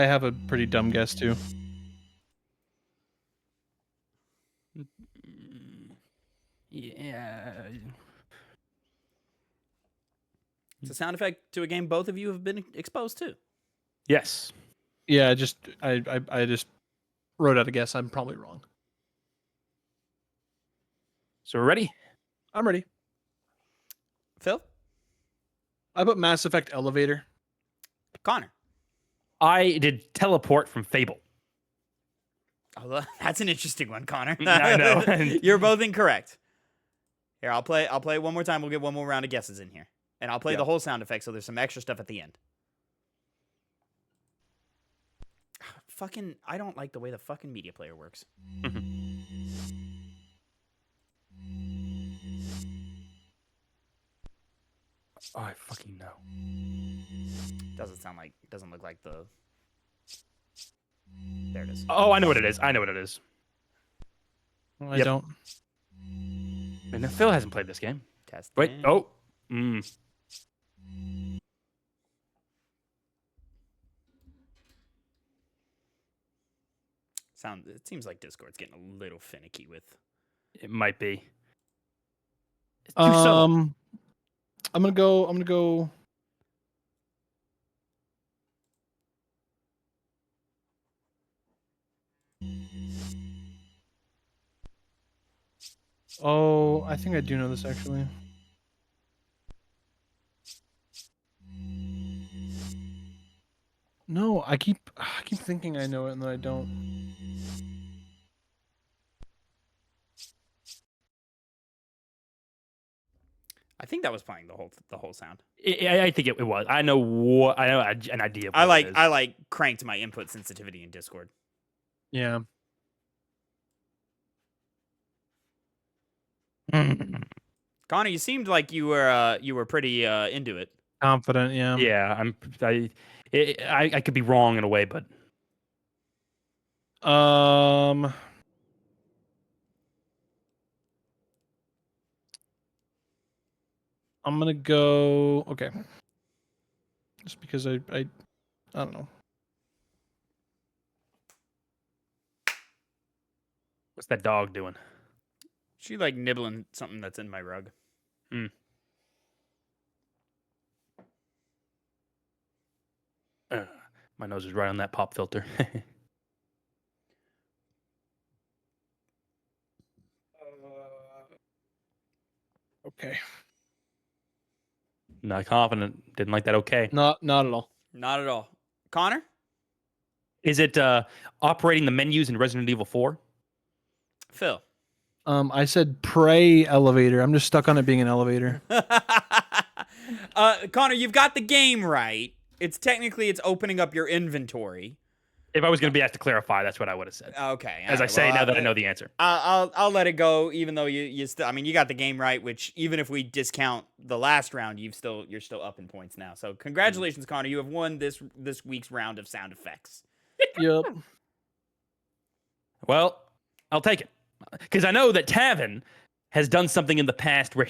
have a pretty dumb guess too. Yeah. It's a sound effect to a game both of you have been exposed to. Yes. Yeah, I just wrote out a guess. I'm probably wrong. So we're ready? I'm ready. Phil? I put Mass Effect Elevator. Connor? I did Teleport from Fable. Oh, that's an interesting one, Connor. I know. You're both incorrect. Here, I'll play it one more time. We'll get one more round of guesses in here. And I'll play the whole sound effect, so there's some extra stuff at the end. I don't like the way the fucking media player works. Oh, I fucking know. Doesn't look like the. There it is. Oh, I know what it is. I don't. And Phil hasn't played this game. Test. Wait. Oh. It seems like Discord's getting a little finicky with. It might be. It's too subtle. I'm gonna go. Oh, I think I do know this actually. No, I keep thinking I know it and then I don't. I think that was playing the whole sound. I think it was. I know an idea of what it is. I cranked my input sensitivity in Discord. Yeah. Connor, you seemed like you were pretty into it. Confident, yeah. Yeah, I could be wrong in a way, but I'm gonna go. Okay. Just because I don't know. what's that dog doing? She like nibbling something that's in my rug. My nose is right on that pop filter. Okay. Not confident. Didn't like that. Okay. Not at all. Not at all. Connor? Is it operating the menus in Resident Evil 4? Phil? I said pray elevator. I'm just stuck on it being an elevator. Connor, you've got the game right. It's opening up your inventory. If I was going to be asked to clarify, that's what I would have said. Okay. As I say now that I know the answer. I'll let it go, even though you still. I mean, you got the game right. Which even if we discount the last round, you're still up in points now. So congratulations, Connor. You have won this week's round of sound effects. Yep. Well, I'll take it because I know that Tavin has done something in the past where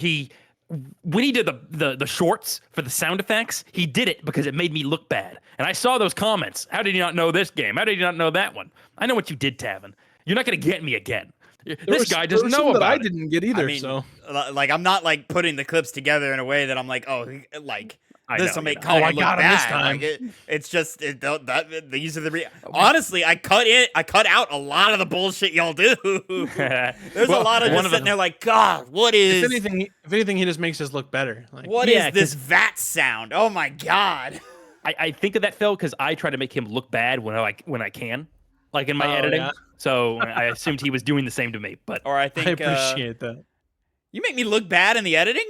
when he did the shorts for the sound effects, he did it because it made me look bad. And I saw those comments. How did you not know this game? How did you not know that one? I know what you did, Tavin. You're not going to get me again. This guy doesn't know about it. I didn't get either. I mean, so like, I'm not like putting the clips together in a way that I'm like, oh, like this will make Connor look got him bad. this time. Like, it's just these are the honestly, I cut out a lot of the bullshit y'all do. There's a lot of just sitting there like, God, what is? If anything, he just makes us look better. Like, what is this VAT sound? Oh my God. I think of that, Phil, because I try to make him look bad when I can, like in my editing. Yeah. So I assumed he was doing the same to me. But or I think I appreciate that. You make me look bad in the editing.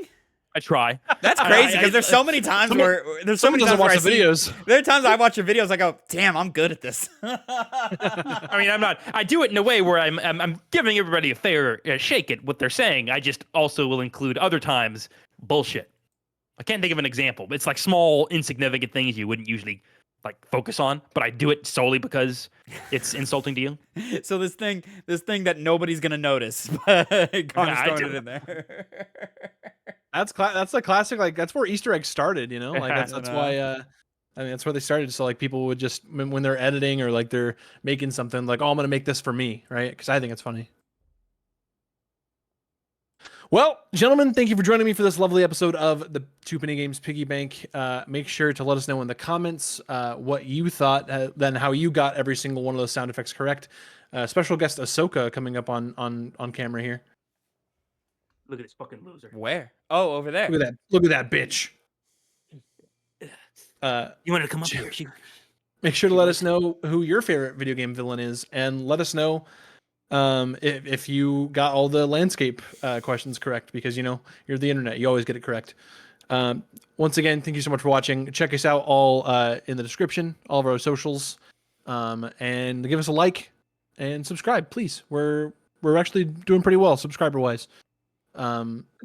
I try. That's crazy because there's so many times where someone doesn't watch the videos. There are times I watch your videos, I go, "Damn, I'm good at this." I mean, I'm not. I do it in a way where I'm giving everybody a fair shake at what they're saying. I just also will include other times bullshit. I can't think of an example. It's like small, insignificant things you wouldn't usually like focus on, but I do it solely because it's insulting to you. So this thing that nobody's gonna notice, but Connor's throwing it in there. That's the classic. Like that's where Easter eggs started. You know, like that's why. I mean, that's where they started. So like people would just when they're editing or like they're making something like, oh, I'm gonna make this for me, right? Because I think it's funny. Well, gentlemen, thank you for joining me for this lovely episode of the TwoPennyGames Piggy Bank. Make sure to let us know in the comments what you thought, then how you got every single one of those sound effects correct. Special guest Ahsoka coming up on camera here. Look at this fucking loser. Where? Oh, over there. Look at that bitch. You wanted to come up here? Make sure to let us know who your favorite video game villain is, and let us know if you got all the landscape questions correct, because you know you're the internet, you always get it correct. Once again, thank you so much for watching. Check us out all in the description, all of our socials, and give us a like and subscribe, please. We're actually doing pretty well subscriber wise,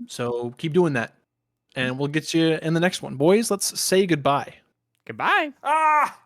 so keep doing that, and we'll get you in the next one. Boys, let's say goodbye. Goodbye. Ah.